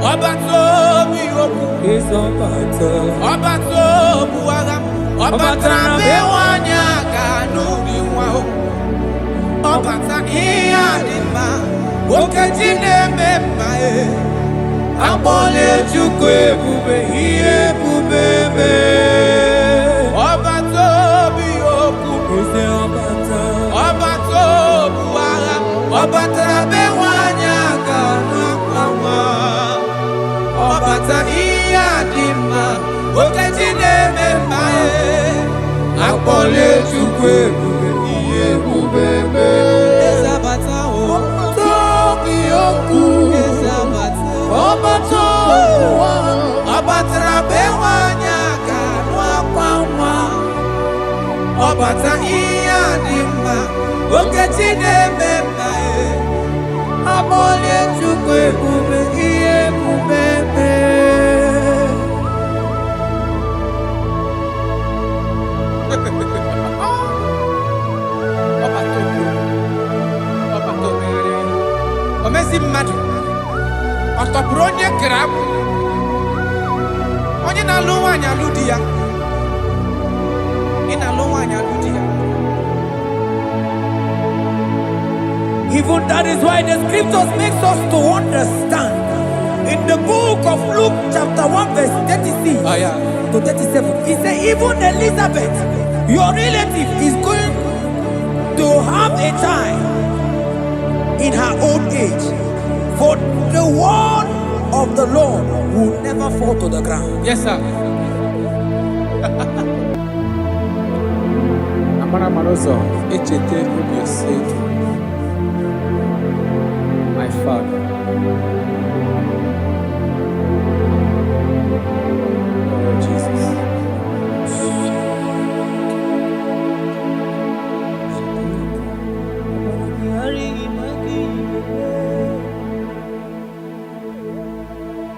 Obato biyoku is Obato. Obato buwaga Obata bewanya kanu biwa Obata iya dima Okejine memae Abole chukwe bube iye bubebe Obato biyoku Is Obato. Obato buwaga Obata bewanya kanu biwa Obata iya dima Okejine memae Akpole chukwe bube iye bubebe Ezabata o Tobi oku Ezabata Obato Obatra bewanya kanwa kwamwa Obata iya dimba Okejine memae Akpole chukwe bube iye bubebe Omezi mmadu Otopuru onye grab Onye na-alụ nwaanyị alụ di ya Ị na-alụ nwaanyị alụ di ya Even that is why the scriptures makes us to understand. In the book of Luke chapter 1 verse 36 to 37, he said even Elizabeth, your relative, is going to have a child in her old age. For the word of the Lord will never fall to the ground. Yes, sir. Amara Marozo, Echete Rubio said, my father. Oh, Jesus.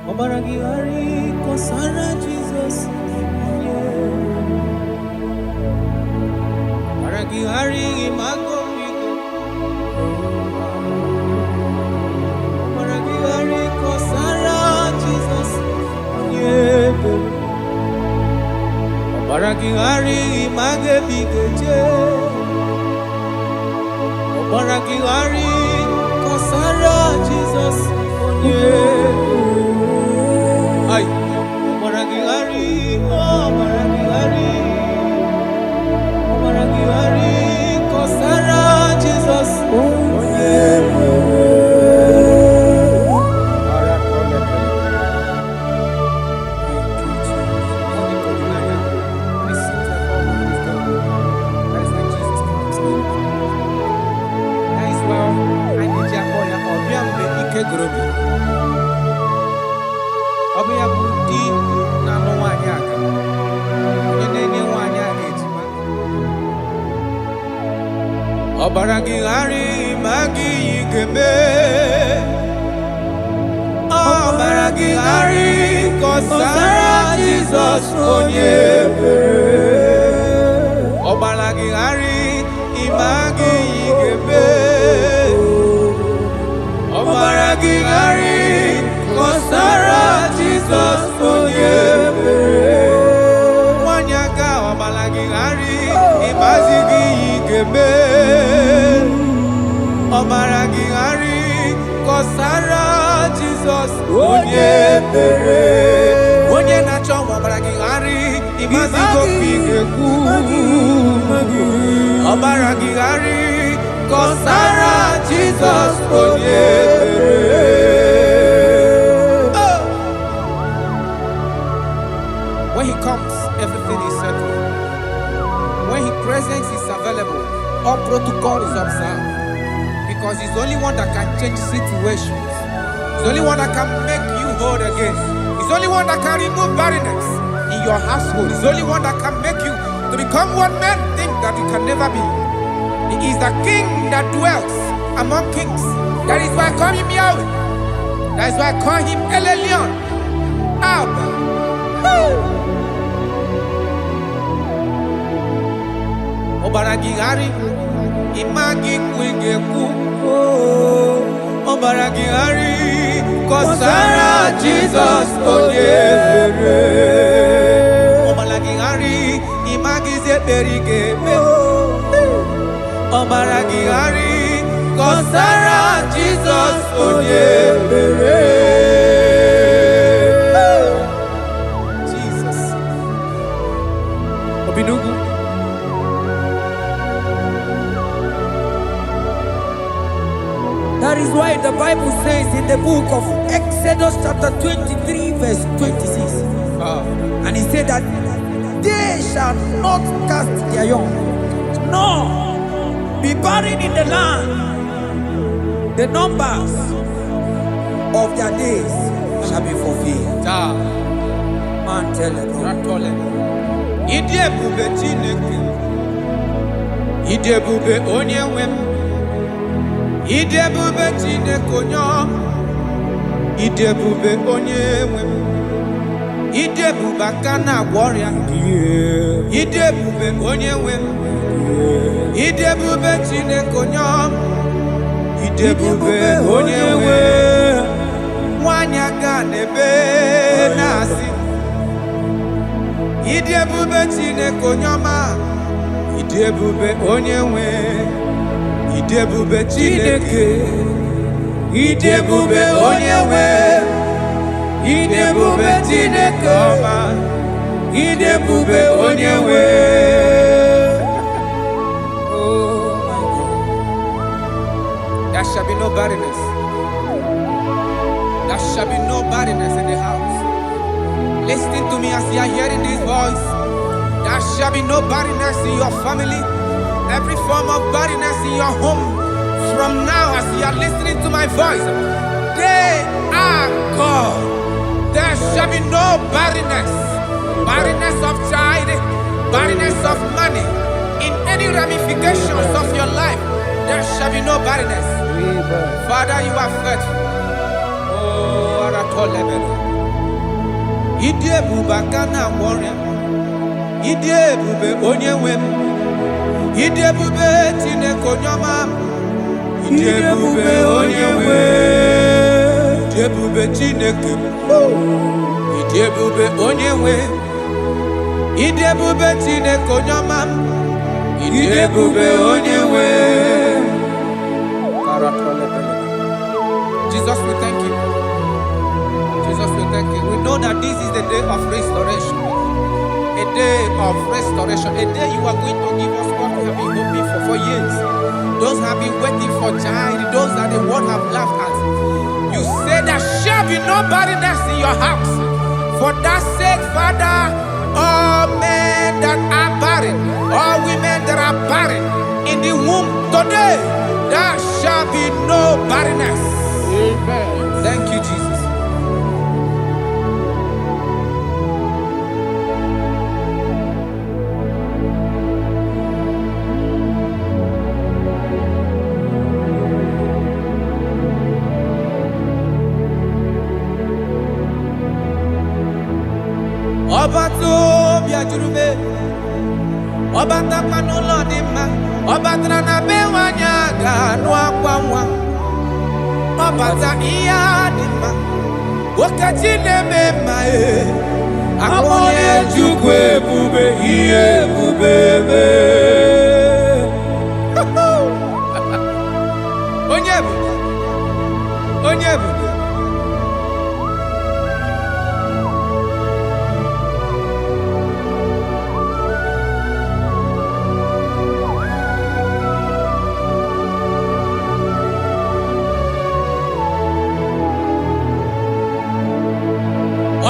Obaragihari kosara Jesus. Obaragihari imago migo. Obaragihari kosara Jesus. Obaragihari image bigeje. Obaragihari kosara Jesus. Ay, Obaragihari, Obaragihari, Obaragihari, Kosara Jesus. Obiya budi na no nwanyị aka onye na-enye nwanyị aka ejima Obaragihari magi igeme Obaragihari kosara Jesus onye Obaragihari imagi igeme Obaragihari kosara Jesus onye Wanyaga Obaragihari imazigi igeme Obaragihari kosara Jesus onye Onye na-achọ Obaragihari imazigo igekwu Obaragihari kosara Jesus onye When he comes, everything is settled. When his presence is available, all protocol is observed. Because he's the only one that can change situations. He's the only one that can make you whole again. He's the only one that can remove barrenness in your household. He's the only one that can make you to become what men think that you can never be. He is the king that dwells among kings. That is why I call him Yahweh. That is why I call him El Elyon. Abba. Obaragihari imagi kwingeku Obaragihari kọsara Jesus onyebere. Ọmalagịgharị ịmagize berigebe. Ọmalagịgharị kọsara Jesus onyebere. Jesus. Obinugu. That is why the Bible says in the book of Exodus chapter 23 verse 26. And he said that they shall not cast their young, nor be barren in the land. The numbers of their days shall be fulfilled. Man tell them. Idebube Chineke. Idebube onyenwem. Idebube Chineke onyom. Idebube onyenwem. Idebube akana warrior. Idebube onyenwem. Idebube Chineke onyom. Idebube onyenwem. Wanyaga nebe nasi. Idebube Chineke onyoma. Idebube onyenwem. Idebube Chineke. Idebube onyenwem. Idebube Chineke ọma. Idebube onyenwem. Oh my God. There shall be no barrenness. There shall be no barrenness in the house. Listen to me as you are hearing this voice. There shall be no barrenness in your family. Every form of barrenness in your home. From now as you are listening to my voice, they are gone. There shall be no barrenness. Barrenness of child, barrenness of money. In any ramifications of your life, there shall be no barrenness. Father, you are faithful. Oh, Aratolebele. Idebube akana warrior. Idebube onyenwem. Idebube Chineke onyoma. Idebube onyenwem. Idebube Chineke. Idebube onyenwem. Idebube Chineke onyoma. Idebube onyenwem. Jesus, we thank you. Jesus, we thank you. We know that this is the day of restoration. A day of restoration. A day you are going to give us what we have been hoping for years. Those have been waiting for child. Those that the world have laughed at. You say there shall be no barrenness in your house. For that sake, Father, all men that are barren, all women that are barren in the womb today, there shall be no barrenness. Amen. Thank you, Jesus. Ọba tó bí ajúrúmé, ọba tápánú lọ́ọ̀dì má, ọba tànà bẹ́wà ní àgànú àpáwà, ọba tá ìyá dì má, wákàtí lẹ́mẹ̀ má ẹ̀, àpọ́nlé jùkú ebube, iye ebube mẹ́. Onye ebube, onye ebube.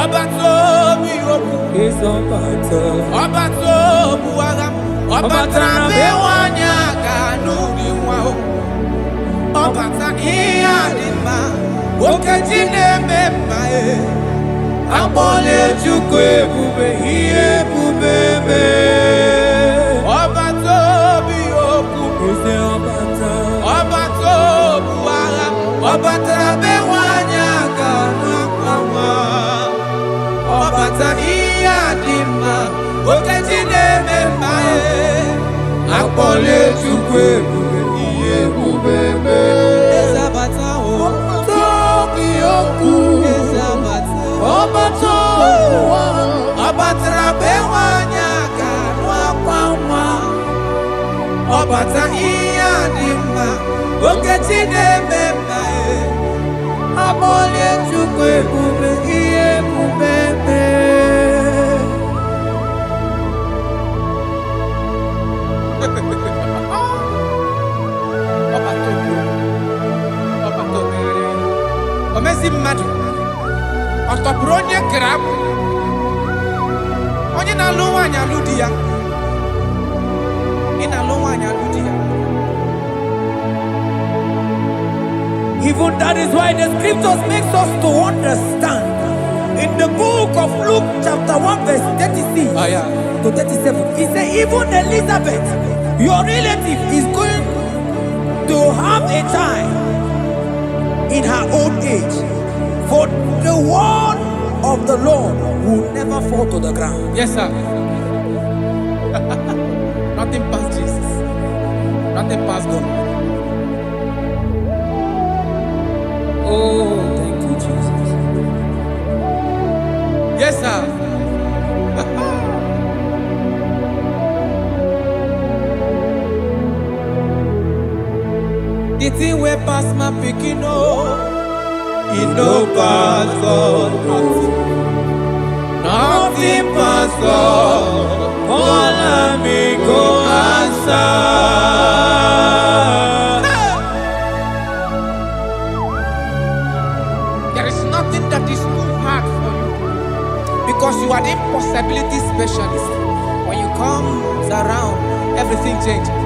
Ọba tó bí okú, ọba tó bu agha, ọba tara bẹ́wà ní àgànú ìwà o, ọba ta ìyá dị mma, okeji na-eme mma e, akpọla Chukwu ebube, ihe ebube mee. Ọba tó bí okú, ọba tó bu agha, ọba tara bẹ́wà ní àgànú ìwà ọba ta ìyá dị mma, okeji na-eme mma e, akpọla Chukwu ebube, ihe ebube mee. Ezabata o, tó bí okú. Ọbata ihe dị mma, okechi na-ememma amọlie Chukwu ebube ihe ebube Omezi mmadụ ọ tọpụrụ onye kere akpụ onye na-alụ nwaanyị alụ di ya ị na-alụ nwaanyị alụ di ya. Even that is why the scriptures makes us to understand in the book of Luke chapter 1 verse 36 to 37. He said even Elizabeth, your relative, is going to have a child in her old age. For the word of the Lord will never fall to the ground. Yes, sir. Nothing past Jesus. Nothing past God. Oh, thank you, Jesus. Yes, sir. The thing way pass my picking, it no pass God. Nothing pass God. All me go answer. There is nothing that is too hard for you because you are the impossibility specialist. When you come around, everything changes.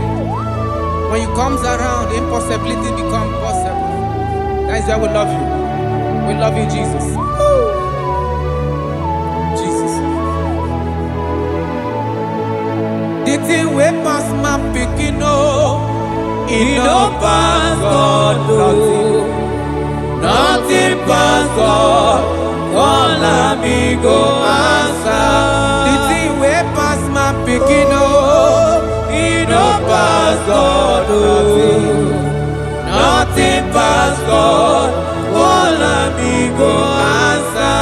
When you come around, impossibility becomes possible. That is why we love you. We love you, Jesus. Jesus. The thing way pass my picking, it no pass God. Nothing pass God. All amigo answer. The thing way pass my picking, it no pass God. Nothing pass God. All amigo answer.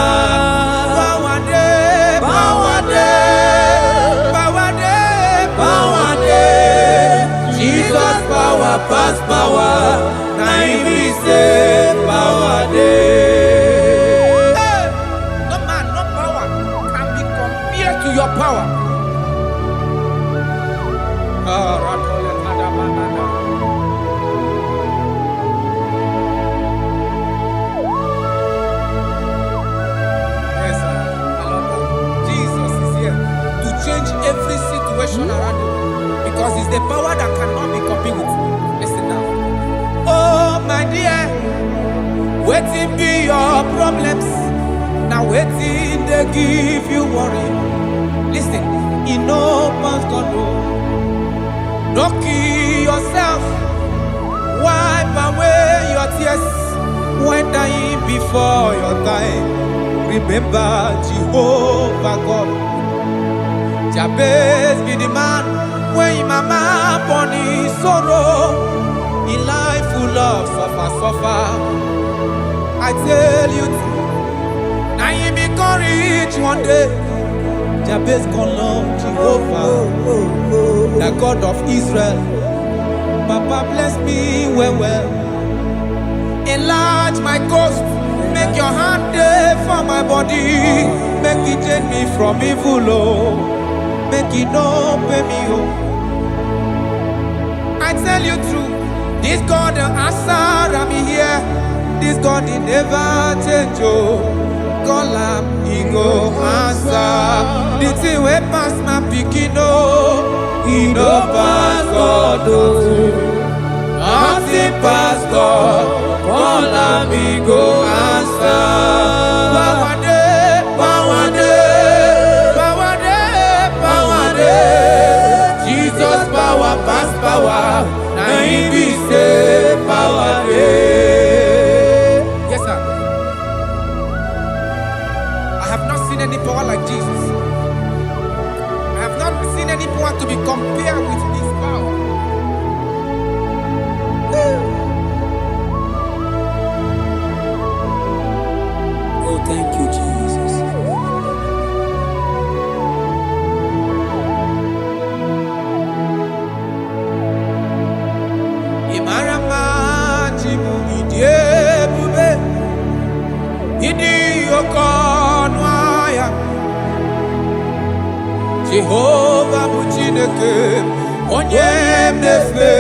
Power day, power day, power day, power day. Jesus power pass power. Now he say power day. Hey, no man, no power can be compared to your power. Yes, sir. I love that. Jesus is here to change every situation around you because it's the power that cannot be copied with. Listen now. Oh, my dear, waiting be your problems. Now waiting they give you worry. Listen, you know past God. Don't kill yourself. Wipe away your tears when dying before your time. Remember Jehovah God. Jabez be the man when his mama born his sorrow. In life full of suffer. I tell you, now you be courage one day. Jabez call on Jehovah, the God of Israel. Papa bless me well. Enlarge my coast. Make your hand there for my body. Make it change me from evil, oh. Make it no pay me, oh. I tell you true, this God the answer I'm here. This God he never change, oh. Call him, he go answer. The thing way pass my picking, oh. He no pass God, oh. Nothing pass God. Call him, he go answer. Power day, power day, power day, power day. Jesus power pass power. Now he be say power day. Yes, sir. I have not seen any power like Jesus. I have not seen any power to be compared with this power. Oh, thank you, Jesus. Idi okonwaya Jehovah Buchineke onye mnefe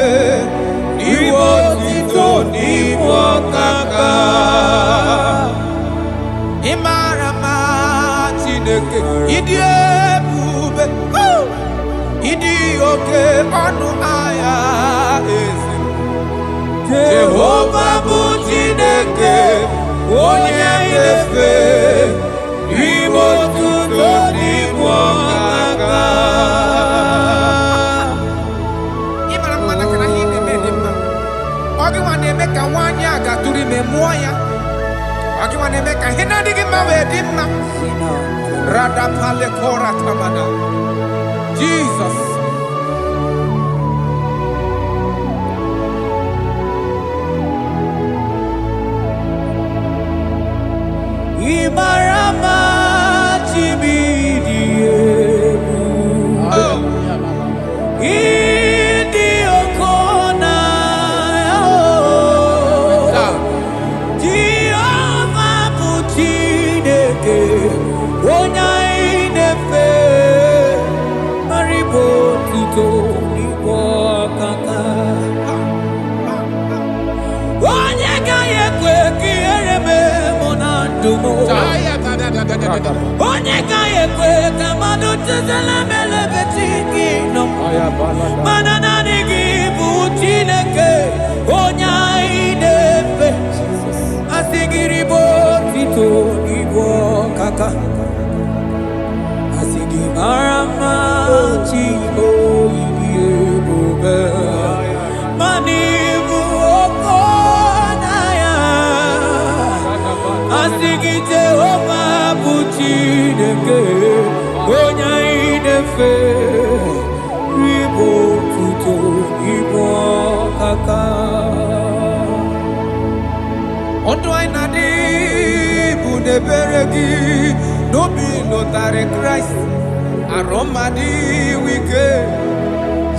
iwo tito niwo kaka Imarama Chineke Idi ebube Idi oke ọnụ aya eze Jehovah Buchineke onye mnefe iwo tito niwo kaka Imarama na kana hine medema Ogi wane meka wanya gaturi memoya Ogi wane meka hina digi mawe dimna Rada pale kora tamana Jesus Imarama Chibidiebu Idi Okona Jehovah Buchineke Onya Inefe Maribo Tito Nibo Kaka Onya Gaye Kweki Ereme Monandumo Onye Gaye Kweka Madu Tizela Mele Betiki No Manana Nigi Buchineke Onya Inefe Asigiribo Tito Nibo Kaka Asigimarama Chibo Idiebube Manibu Okonaya Asigi Jehovah Buchineke Onya Inefe Ribo Tuto Ibo Kaka Ondo ainadi bude beregi Nobi notare Christ Aromadi wike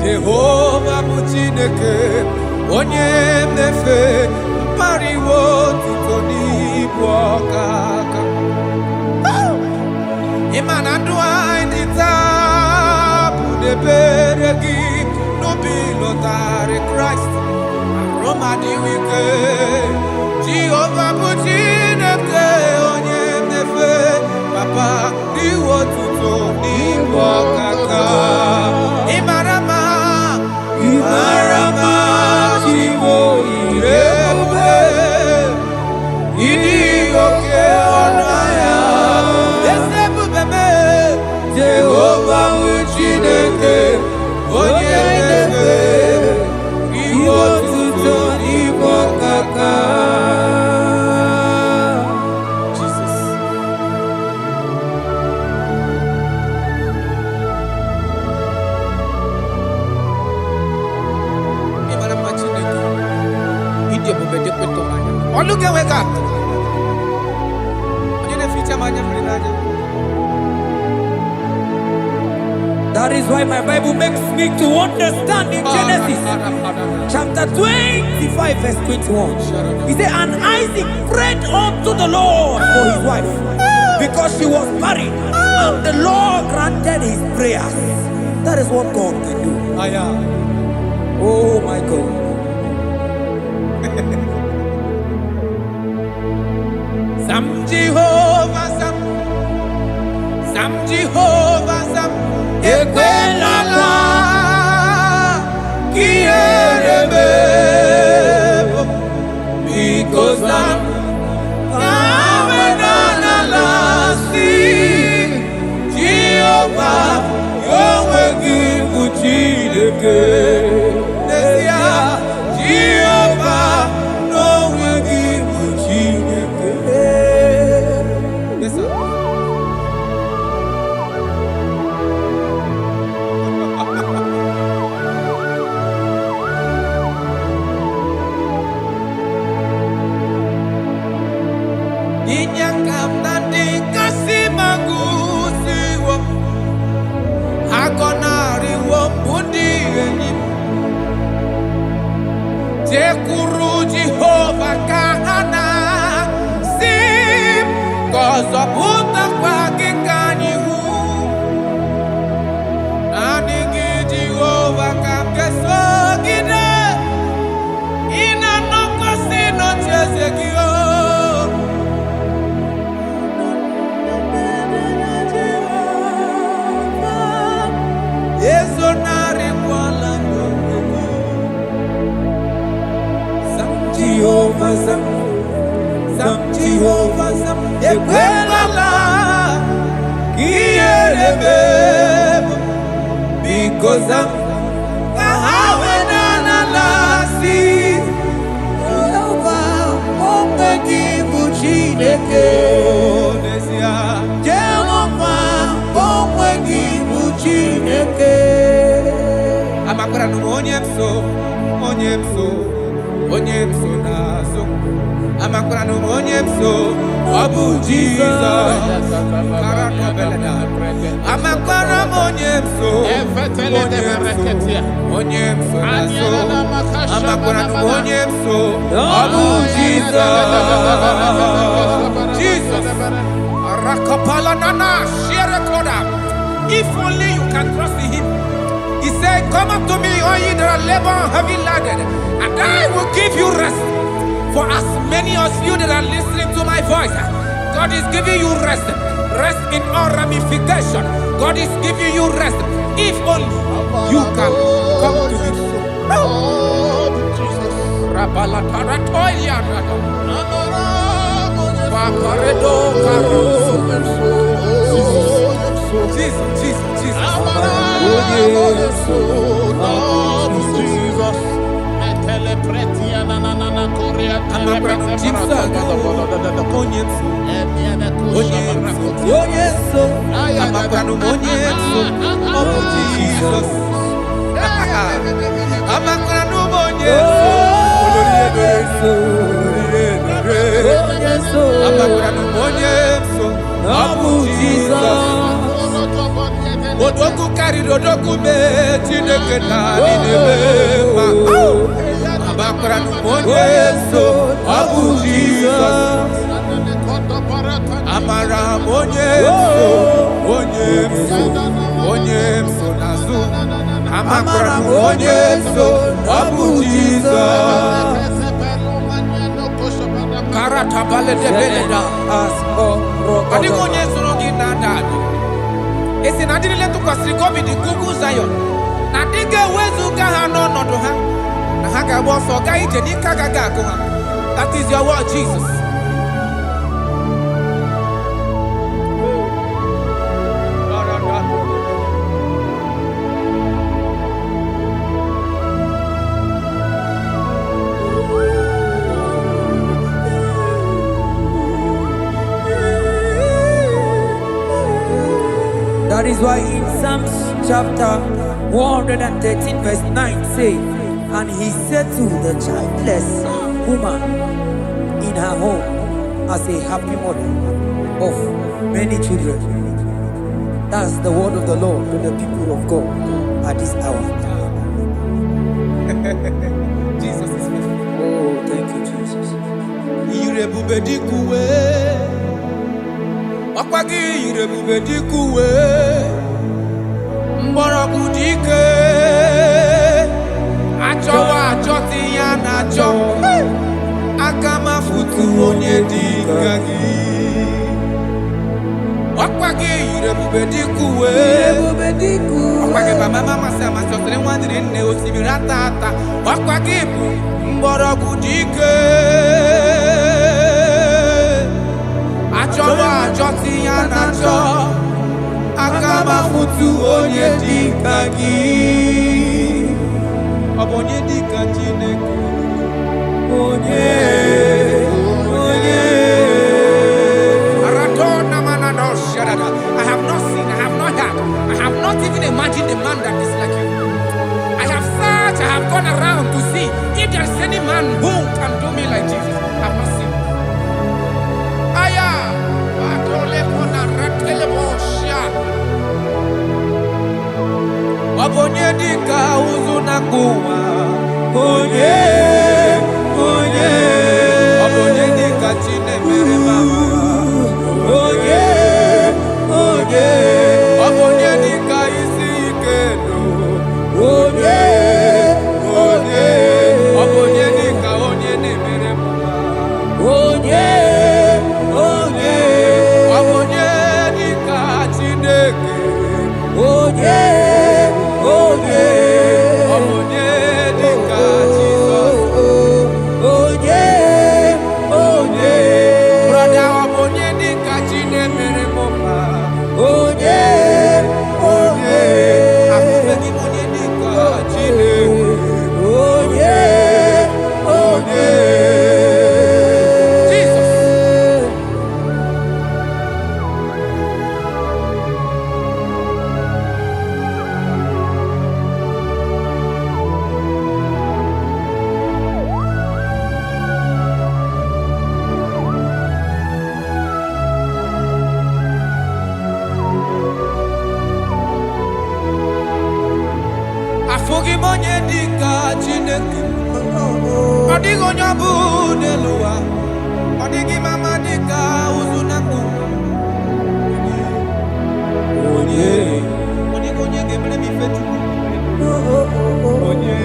Jehovah Buchineke onye mnefe Mpariwo tutoni bwakaka Imana duai nita bude beregi Nobi notare Christ Aromadi wike Jehovah Buchineke onye mnefe Papa diwo tutoni bwakaka Imarama Chibo Irebube Idi oke onaya Esebubeme Jehovah Buchineke onye mnefe Iwo tutoni bwakaka Jesus Oluke wake up. That is why my Bible makes me to understand in Genesis chapter 25 verse 21. He said, and Isaac prayed unto the Lord for his wife because she was barren, and the Lord granted his prayers. That is what God can do. Oh my God. Sam Jehovah Sam Ekwelala Kierebe because I'm Amenalasi Jehovah Yahweh Buchineke Nesia Jehovah Yahweh Buchineke. Yes sir. Ọzọpụta kwa gị ka anyị hụ. Naanị gị Jehova ka m ga-esogide. Ị na-anọkwasị n'ocheeze gị o. Ezonarịkwala n'onwe gị. Zam Jehova zam. Zam Jehova zam. Ekwelala ka ihere mee m. Biko zam ka ha weda n'ala si. Jehova onwe gị bụ Chineke. N'ezie Jehova onwe gị bụ Chineke. Amakwara m onye m so, onye m so, onye m so n'azụ. Amakwara m onye m so, ọ bụ Jizọs. Amakwara m onye m so, onye m so n'azụ. Amakwara m onye m so, ọ bụ Jizọs. Jesus. Rakapala nana, share koda. If only you can trust in Him. He said, come up to me, all ye that are labor and heavy laden, and I will give you rest. For as many of you that are listening to my voice, God is giving you rest. Rest in all ramification. God is giving you rest. If only you can come to Him. Jesus, Jesus, Jesus. Odoku carried Odoku me Chineke na ninema. Amakara numonye so Abu Jesus. Amara monye so onye so nazu. Amakara monye so Abu Jesus. Karata bale de beleda asko. Kadi monye so ngina dadu. Esi na diri letu kwa sirikobi di Google Zion. Na dige wezu ka ha n'ọnọdụ ha. Na ha ga-agba ọsọ gaa ije n'ike agaghị agụ ha. That is your word, Jesus. That is why in Psalms chapter 113 verse 9 say, and he settled the childless woman in her home as a happy mother of many children. That's the word of the Lord to the people of God at this hour. Jesus is faithful. Oh, thank you, Jesus. Irebube dikuwe. Ọkwagi irebube dikuwe. Mgbọrọgwụ dike. Achọwa achọtị ya na-achọ. Aka mafutu onye dịka gị. Ọkwagi irebube dikuwe. Ọkwagi baba mama sị amasị ọsịrị nwa dịrị nne osimiri ata ata. Ọkwagi bụ mgbọrọgwụ dike. Achọwa achọtị ya na-achọ. Aka mafutu onye dịka gị. Ọ bụ onye dịka Chineke. Onye. Aradona manana shadada. I have not seen, I have not heard, I have not even imagined a man that is like you. I have searched, I have gone around to see if there is any man who can do me like Jesus. I have not seen. Aya. Atole kona ratele bosha. Wabonye dika uzuna kuwa. Onye. Wabonye dika chine mere mama. dịka Chineke. Ọ dịghị onye ọ bụ n'elu ụwa. Ọ dịghị mama dịka ụzụ na mkpu. Onye ga-emere m ife Chukwu. Onye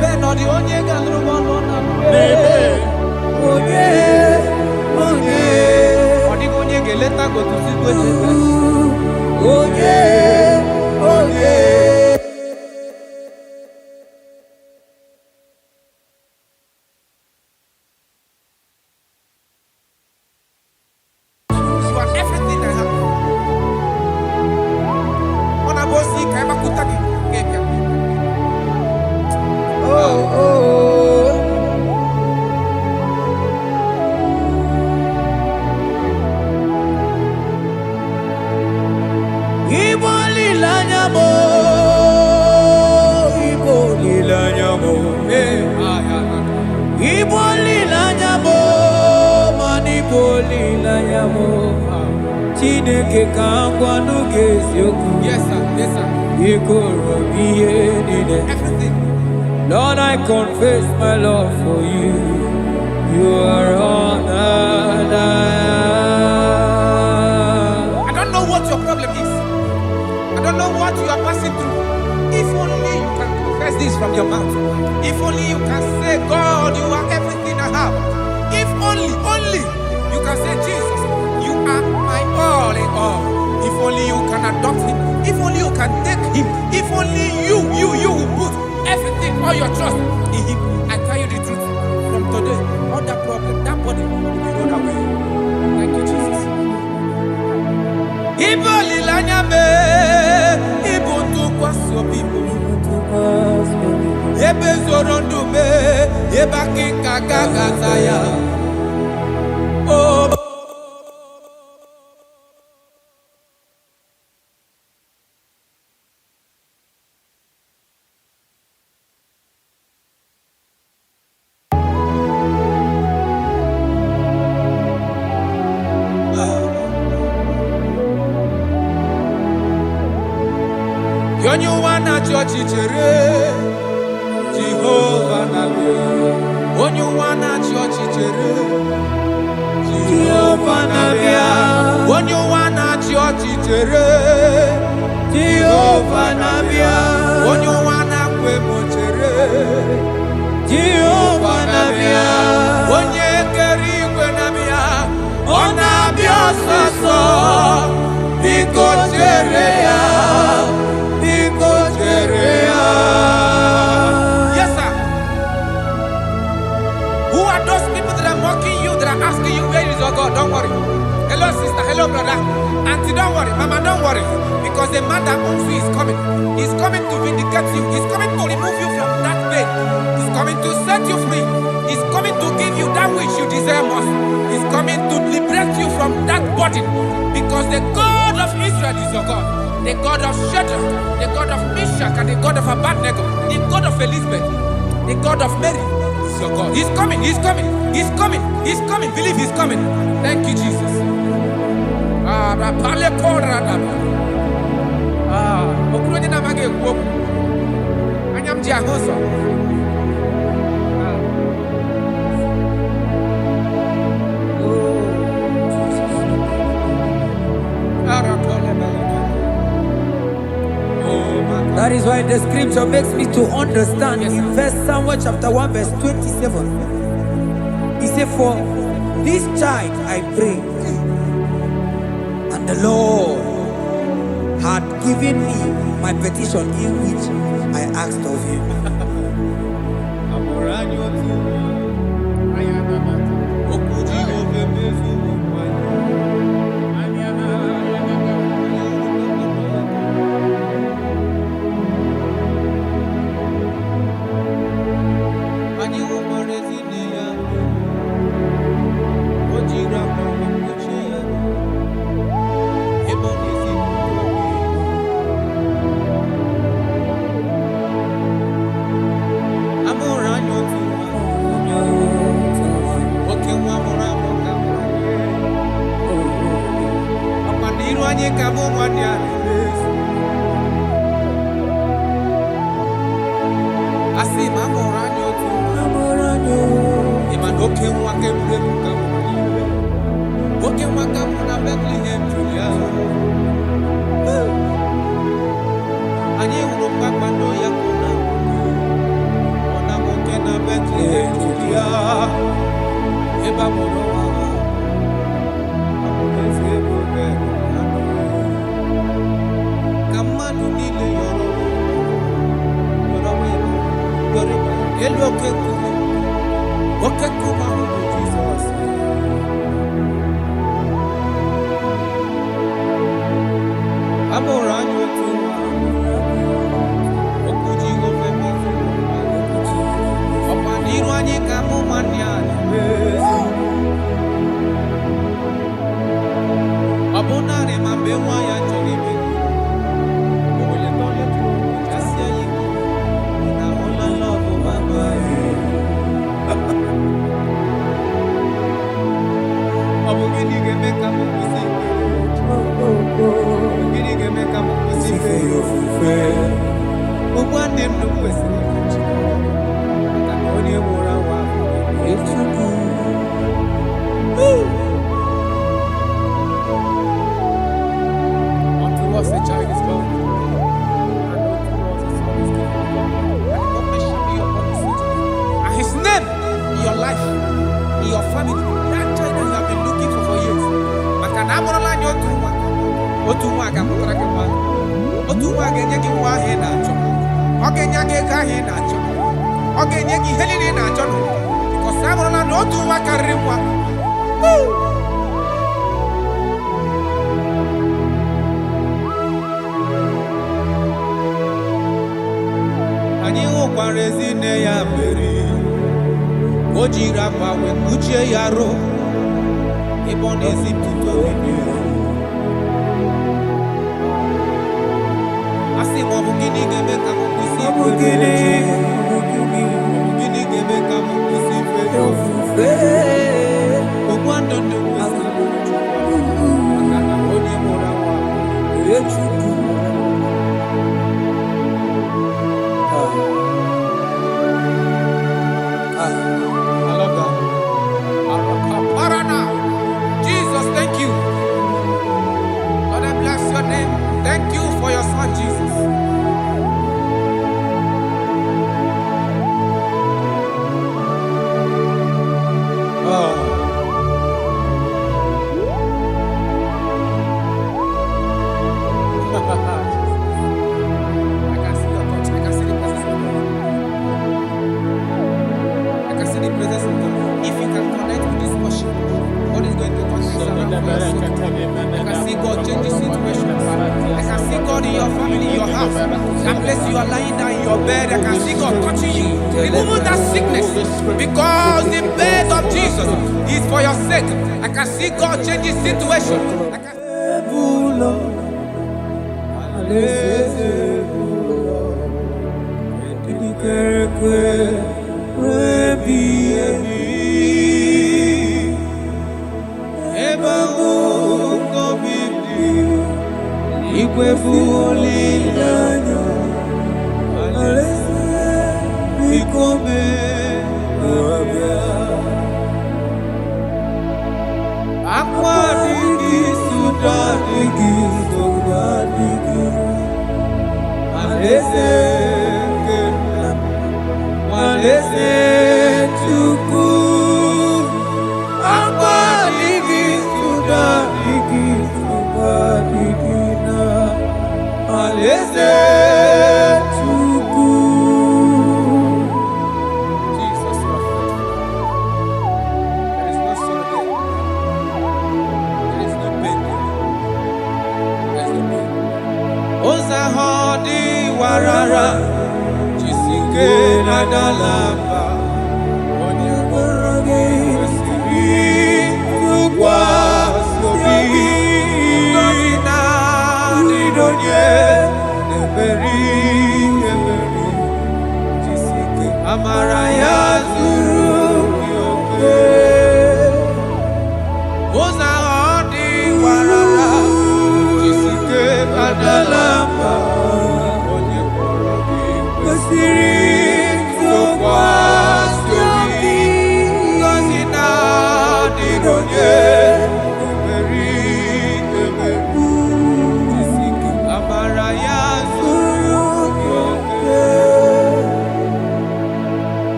bẹ́ẹ̀ nọ dị onye ga-alụrụ m ọlụ na onye ọ dịghị onye ga-eleta gotusi onye. You are everything I have. Ọ na-abụ osi ka ebe akụta gị ga-ebịa. Chineke ka ngwanụ ga-eziokwu. Yes, sir. Yes, sir. Ikoro ihe niile. Everything. Lord, I confess my love for you. You are all that I am. I don't know what your problem is. I don't know what you are passing through. If only you can confess this from your mouth. If only you can say, God, you are everything I have. If only you can say, Jesus, you are my all in all. If only you can adopt him. If only you can take him. If only you will put everything, all your trust in him. I tell you the truth. From today, all that problem, that body, will go that way. Thank you, Jesus. Ibo lilanya me, ibo tukwaso bibo. Ebe zorondu me, eba kikagagazaya. Oh. Onye wana chọọchị chere Jehova na-abịa. Onye wana chọọchị chere Jehova na-abịa. Onye wana chọọchị chere Jehova na-abịa. Onye wana kwe mo chere Jehova na-abịa. Onye kere igwe na-abịa. Ọ na-abịa ọsọsọ. Biko chere ya. Yes, sir. Who are those people that are mocking you, that are asking you, where is your God? Don't worry. Hello, sister. Hello, brother. Auntie, don't worry. Mama, don't worry. Because the man that owns you is coming. He's coming to vindicate you. He's coming to remove you from that pain. He's coming to set you free. He's coming to give you that which you desire most. He's coming to liberate you from that burden. Because the God of Israel is your God. The God of Shadrach, the God of Meshach, and the God of Abednego, the God of Elizabeth, the God of Mary is your God. He's coming, he's coming, he's coming, he's coming. Believe he's coming. Thank you, Jesus. That is why the scripture makes me to understand. In First Samuel chapter 1 verse 27, he said, for this child I prayed, and the Lord had given me my petition in which I asked of him.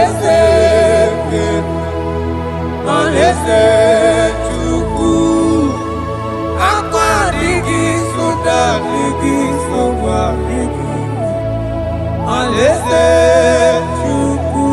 Alaeze Alaeze Chukwu Akwa digi soda digi sowa digi Alaeze Chukwu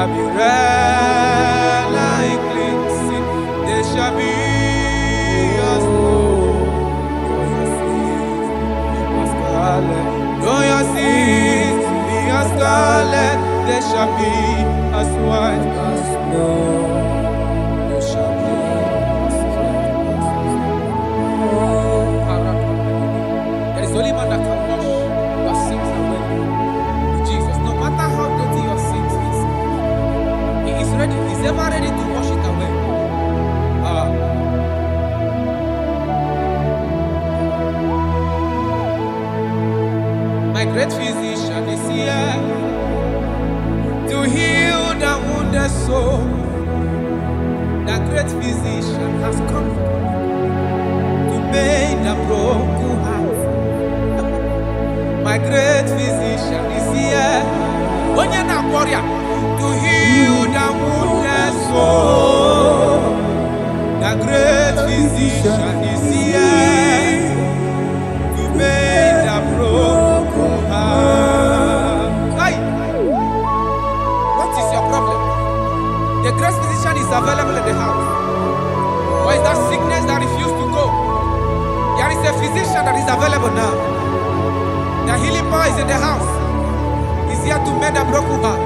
shall be red like cleansing. They shall be as snow. Though your sins be as scarlet, they shall be as white as snow. They shall be as white as snow. There is only one that can wash your sins away. Jesus, no matter how dirty your sins is, He is ready. He's ever ready to wash it away. My great physician is here to heal the wounded soul. The great physician has come to make the broken heart. My great physician is here, warrior, to heal the wounded soul. The great physician is here to make the broken heart. Hey, what is your problem? The great physician is available in the house. Or is that sickness that refused to go? There is a physician that is available now. The healing power is in the house. He's here to mend a broken heart.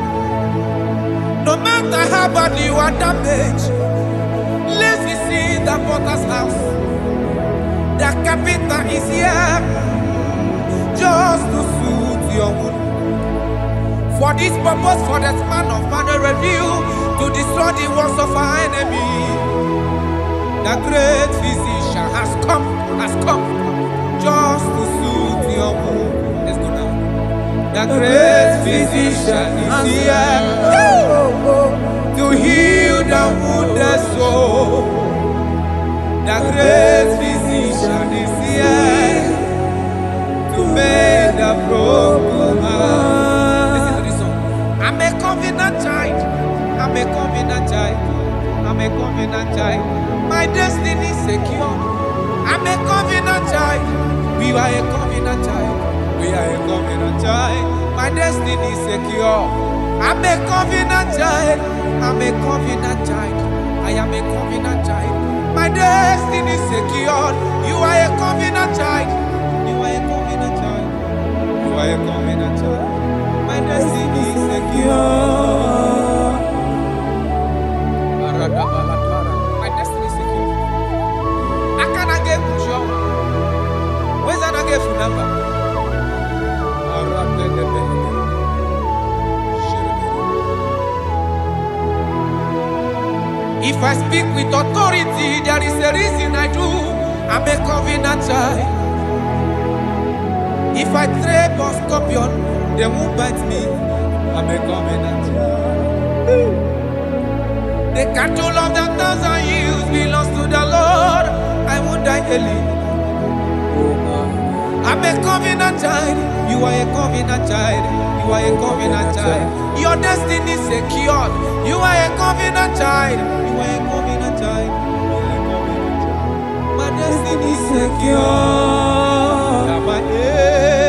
No matter how badly you are damaged, let's visit the potter's house. The carpenter is here just to soothe your wound. For this purpose, for the span of man review, to destroy the works of our enemy. The great physician has come just to soothe your wound. Let's go now. The great physician is here to heal the wounded soul. The great physician is here to make the broken heart. Listen to this song. I'm a covenant child. I'm a covenant child. I'm a covenant child. My destiny is secure. I'm a covenant child. We are a covenant child. We are a covenant child. My destiny is secure. I'm a covenant child. I'm a covenant child. I am a covenant child. My destiny is secured. You are a covenant child. You are a covenant child. You are a covenant child. My destiny is secure. My destiny is secure. I cannot get you. Where's that I get your number? If I speak with authority, there is a reason I do. I'm a covenant child. If I tread on scorpion, they won't bite me. I'm a covenant child. The cattle of the 1,000 years belongs to the Lord. I won't die early. I'm a covenant child. You are a covenant child. You are a covenant child. Your destiny is secured. You are a covenant child. You are a covenant child. My destiny is secure. I'm my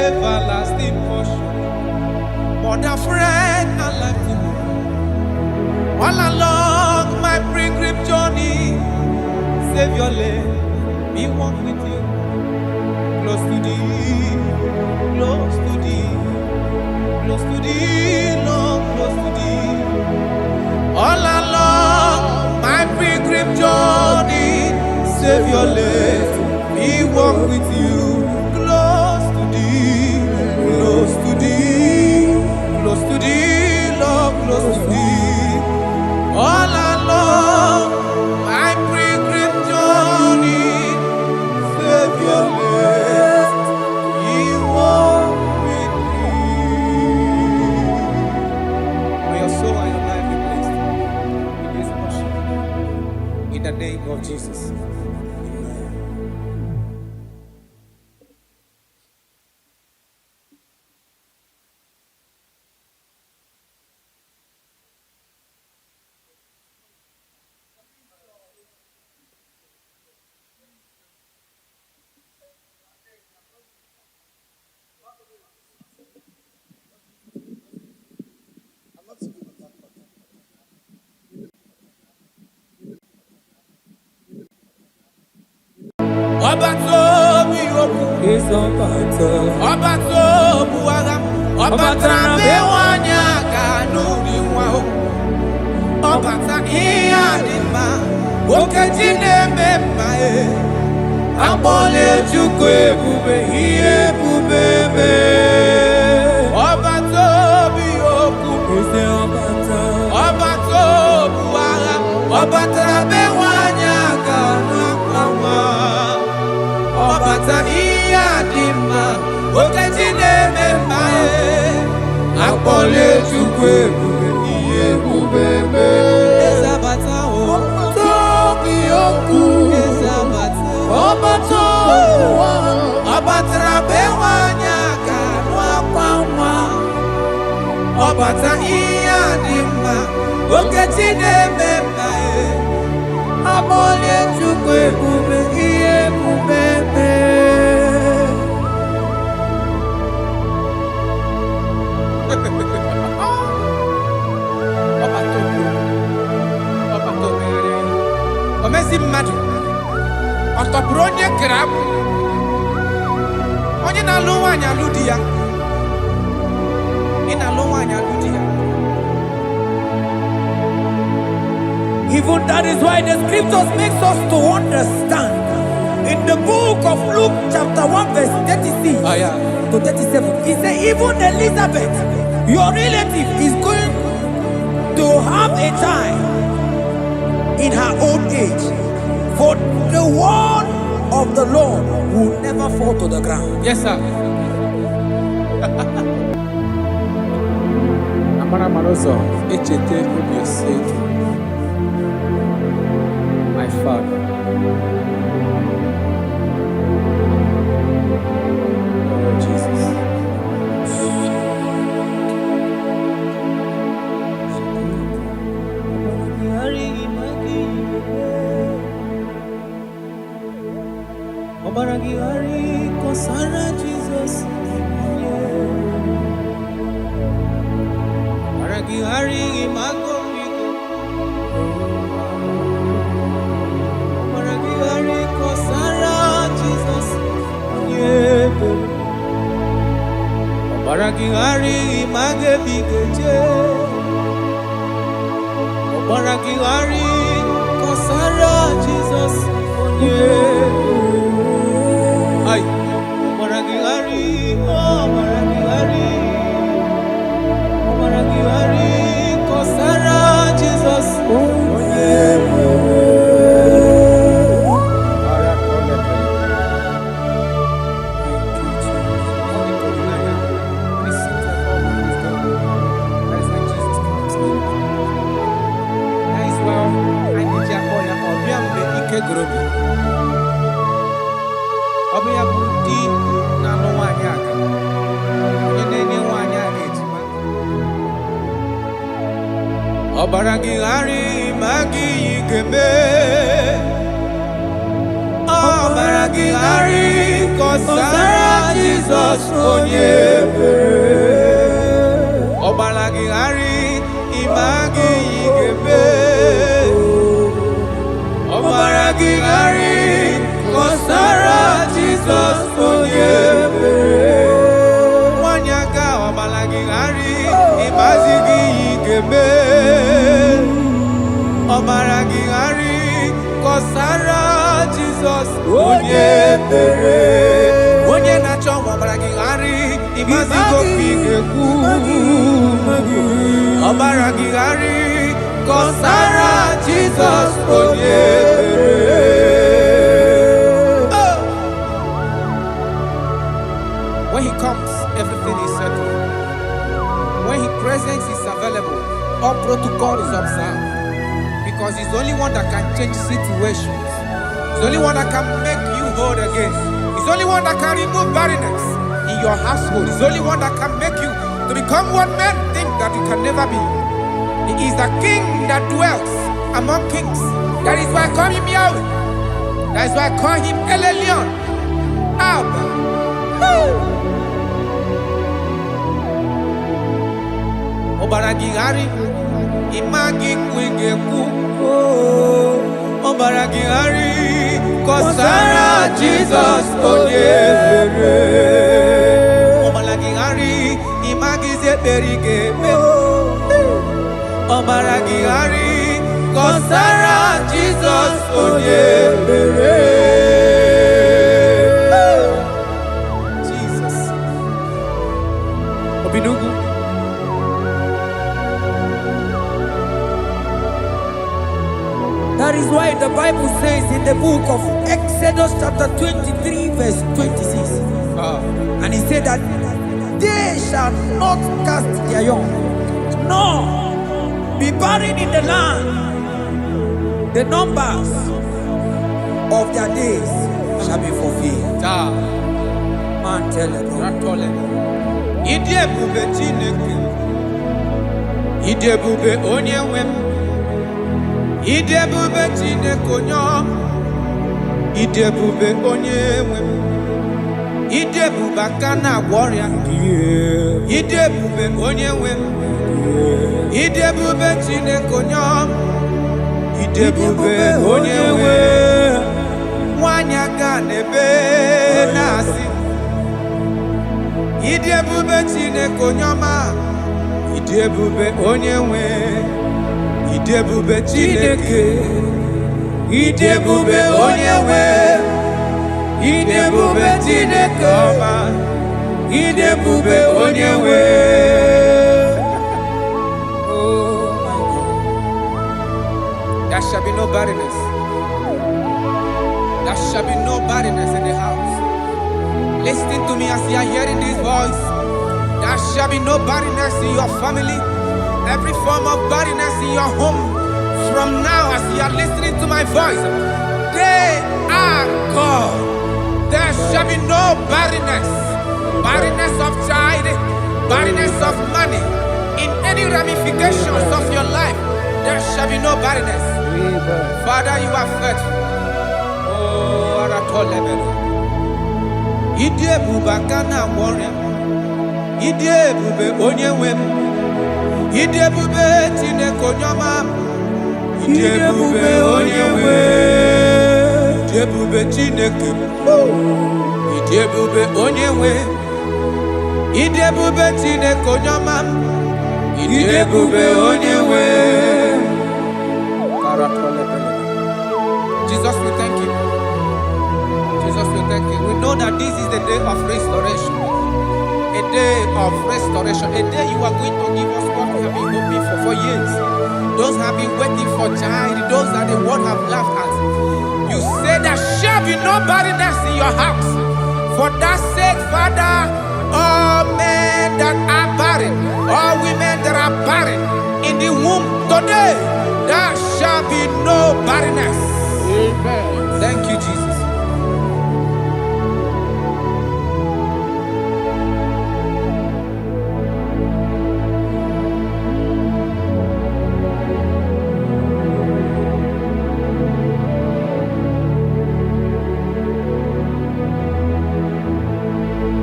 everlasting portion. More than friend and life to me. All along my pilgrim journey, Savior, let me walk with you. Close to thee, close to thee, close to thee, Lord, close to thee. All along my pilgrim journey, Savior, let me walk with you. Close to thee, close to thee, close to thee, Lord, close to thee. All along my pilgrim journey, Savior, let me walk with you. May your soul and your life be blessed in this worship. In the name of Jesus. Obatobi oku. Is Obata. Obatobu agam. Obata bewanya kanuri wao. Obata iyadima. Okejine memae. Abole chukwe bube iye bubebe. Obatobi oku. Is Obata. Obatobu agam. Obata bewanya kanuri. Obata iyadima. Okejine memae. Abole chukwe bube iye bubebe. Ezabata o. Tobi oku. Ezabata. Obato. Obata bewanya kanwa. Obata iyadima. Okejine memae. Abole chukwe bube iye bubebe. Omezi mmadu ọtọpụrụ onye kere abụ onye na-alụ nwaanyị alụ di ya ị na-alụ nwaanyị alụ di ya. Even that is why the scriptures makes us to understand. In the book of Luke chapter 1 verse 36 to 37, it says even Elizabeth, your relative, is going to have a child in her old age. For the word of the Lord will never fall to the ground. Yes, sir. Amara Marozo, Echete Obiosek, my father. Oh, Jesus. Obaragihari kosara Jesus. Obaragihari imago migo. Obaragihari kosara Jesus. Obaragihari image bigeje. Obaragihari kosara Jesus. Ay, Obaragihari, Obaragihari, Obaragihari, kosara Jesus. Ọbịa bụ di na-alụ nwaanyị aka onye na-enye nwaanyị a na-ejima. Obaragihari ma gị ga-eme. Obaragihari kọsara Jizọs onye ebere. Obaragihari ma gị ga-eme. Obaragihari kọsara Jizọs onye ebere. Nwanyị aka Obaragihari ịmazi gị ga-eme. Obaragihari kọsara Jizọs onye ebere. Onye na-achọ Obaragihari ịmazi gị ga-ekwu. Obaragihari kọsara Jizọs onye ebere. When he comes, everything is settled. When he presents, is available. All protocol is observed. Because he's the only one that can change situations. He's the only one that can make you whole again. He's the only one that can remove barrenness in your household. He's the only one that can make you to become what men think that you can never be. He is the king that dwells among kings. That is why I call him Yahweh. That is why I call him El Elyon. Abba. Obaragihari imagi kwege ku. Obaragihari kọsara Jizọs onye mere. Ọmara gị ghara ịmagizi ekpere ị ga-eme. Ọmara gị ghara kọsara Jizọs onye mere. Jesus. Obinugu. That is why the Bible says in the book of Exodus chapter 23 verse 26. And he said that they shall not cast their young, nor be barren in the land. The numbers of their days shall be fulfilled. Man tell them. Idebube Chineke. Idebube onye nwe m. Idebube Chineke onye Idebube onye nwe m. Idebube aka na-agwọ ọrịa. Idebube onye nwe m. Idebube Chineke onye Idebube onye nwe nwanyị aka n'ebe na-asị. Idebube Chineke onye ọma. Idebube onye nwe. Idebube Chineke. Idebube onye nwe. Idebube Chineke ọma. Idebube onye nwe. There shall be no barrenness. There shall be no barrenness in the house. Listen to me as you are hearing this voice. There shall be no barrenness in your family. Every form of barrenness in your home. From now as you are listening to my voice, they are gone. There shall be no barrenness. Barrenness of child, barrenness of money. In any ramifications of your life, there shall be no barrenness. Father, you are faithful. Oh, Aratolebele. Idebube aka na-agwọ ọrịa. Idebube onye nwe m. Idebube Chineke onye ọma. Idebube onye nwe. Idebube Chineke. Idebube onye nwe. Idebube Chineke onye ọma. Idebube onye nwe. Jesus, we thank you. Jesus, we thank you. We know that this is the day of restoration. A day of restoration. A day you are going to give us what we have been hoping for years. Those have been waiting for child. Those that the world have laughed at. You say there shall be no barrenness in your house. For that sake, Father, all men that are barren, all women that are barren in the womb today, there shall be no barrenness. Amen. Thank you, Jesus.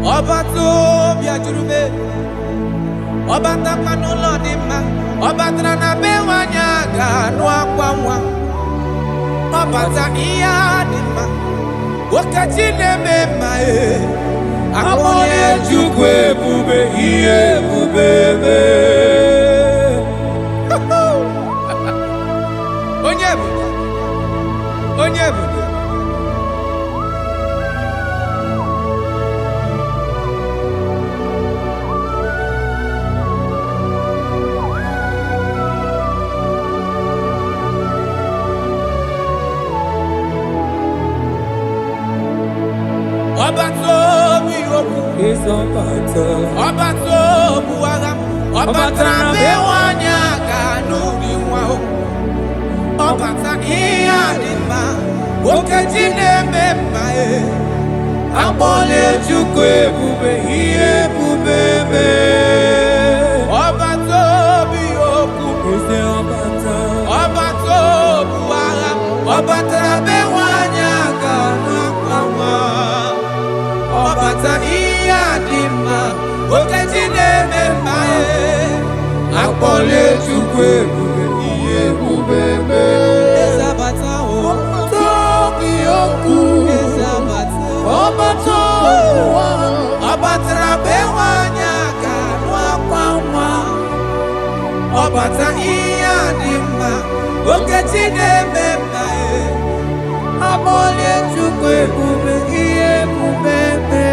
Ọba tó bí ajúrúmé, ọba tápánú lọ ní ma, ọba tara na be wanya ganu akwa nwa, ọba ta iya ní ma, okati na-eme ma akpọnye Chukwu ebube ihe ebube eme. Onye ebube, onye ebube. Ọba tó bí okú, ọba tó bu agha, ọba tara be wanya ganu di nwa o, ọba ta ihe dị mma, okeji na-eme mma akpọle Chukwu ebube ihe ebube eme. Ọba tó bí okú, ọba tó bu agha, ọba tara be wanya ganu akwa ọbata ihe dị mma, okeji na-eme mma akpọle Chukwu ebube ihe ebube eme. Ezabata o, tobi okwu. Wata iya dima Oketi de mema Amole chukwe bube iye bubebe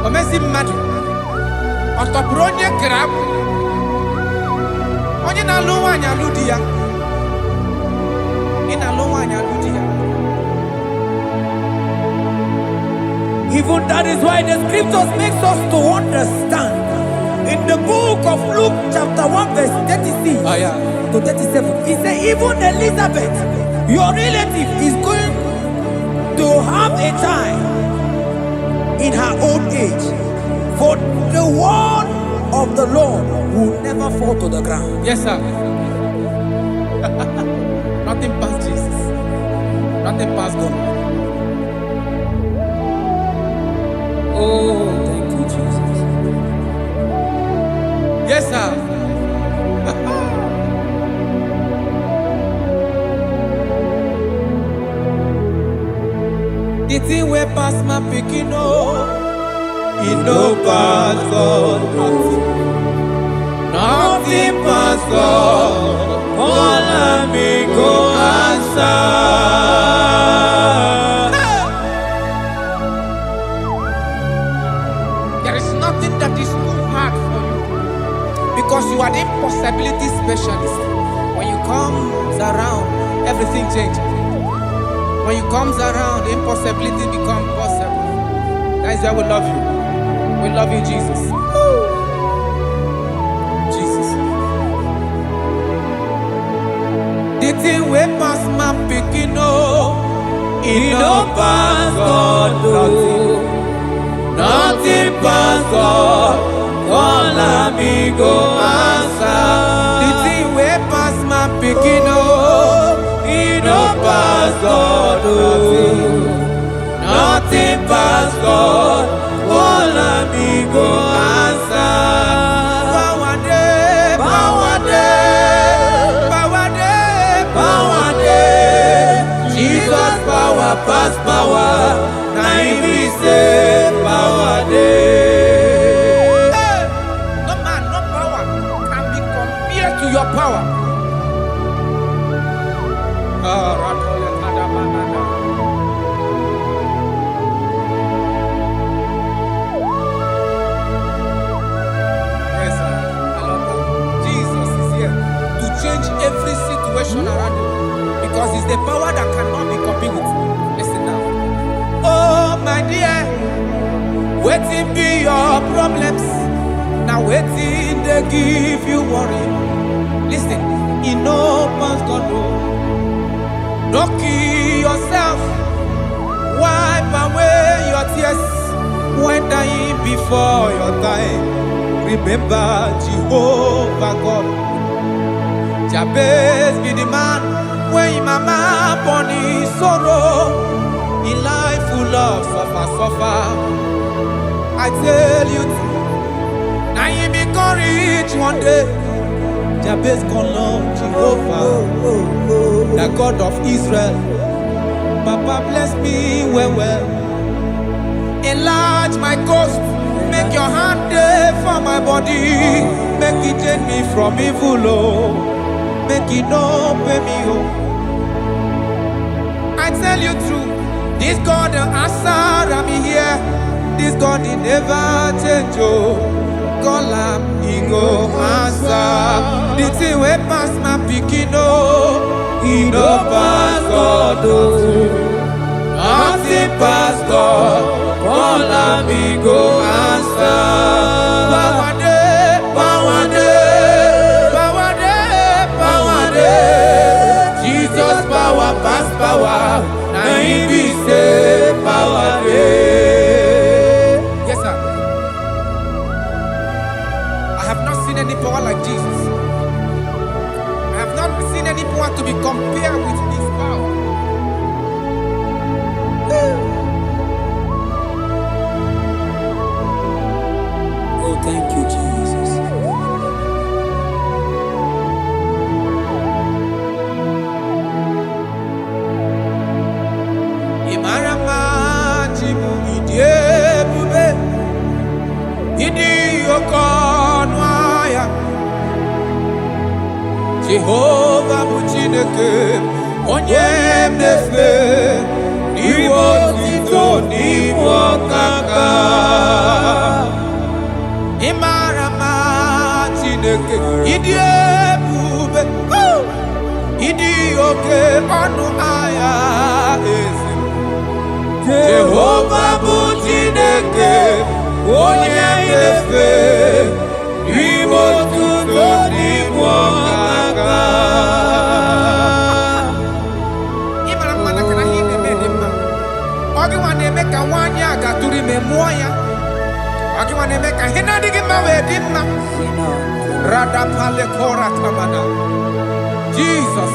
Omezi mmadu Otopuru onye grab Onye na-alụ nwaanyị alụ di ya Ị na-alụ nwaanyị alụ di ya Even that is why the scriptures makes us to understand in the book of Luke chapter 1 verse 36 to 37 he said even Elizabeth your relative is going to have a child in her old age for the word of the Lord will never fall to the ground. Yes, sir. Nothing past Jesus. Nothing past God. Oh, thank you, Jesus. Yes, sir. The thing way past my picking it no pass God. Nothing past God. All me go answer. There is nothing that is too hard for you because you are the impossibility specialist. When you come around, everything changes. When you come around, the impossibility becomes possible. That is why we love you. We love you, Jesus. Jesus. The thing we pass my picking it no pass God. Nothing pass God. All amigo answer. The thing we pass my picking it no pass God. Nothing pass God. All amigo answer. Power day, power day, power day, power day. Jesus power pass power. Now he be say power day. Hey, no man, no power can be compared to your power. Every situation around you because it's the power that cannot be copied with. Listen now. Oh my dear, waiting be your problems. Now waiting they give you worry. Listen, in no man's God don't kill yourself. Wipe away your tears when dying before your time. Remember Jehovah God. Jabez be the man when his mama born his sorrow. In life full of suffer. I tell you, now he become rich one day. Jabez call on Jehovah, the God of Israel. Papa bless me well. Enlarge my coast. Make your hand there for my body. Make it change me from evil. Make it no pay me I tell you true, this God the answer I'm here. This God he never change Call him, he go answer. The thing way pass my picking he no pass God Nothing pass God. Call him, he go answer. Power day, power day, power day, power day. Jesus power pass power. Now he be say power day. Yes sir. I have not seen any power like Jesus. I have not seen any power to be compared with his power. Oh, thank you, Jesus. Imarama jimu idiebube idi okonwaya Jehovah bụ Chineke onye mnefe n'iwe otito n'iwe ọkaka Imarama Chineke ịdị ebube ịdị oke ọnụ ahịa eze Jehovah bụ Chineke onye mnefe n'iwe otito n'iwe ọkaka Imarama na kana ihe na-eme dị mma ọ gịnwa na-eme ka nwaanyị a gatụrụ ime mụọ ya ọ gịnwa na-eme ka ihe na-adịghị mma wee dị mma Radapale Kora Tamada Jesus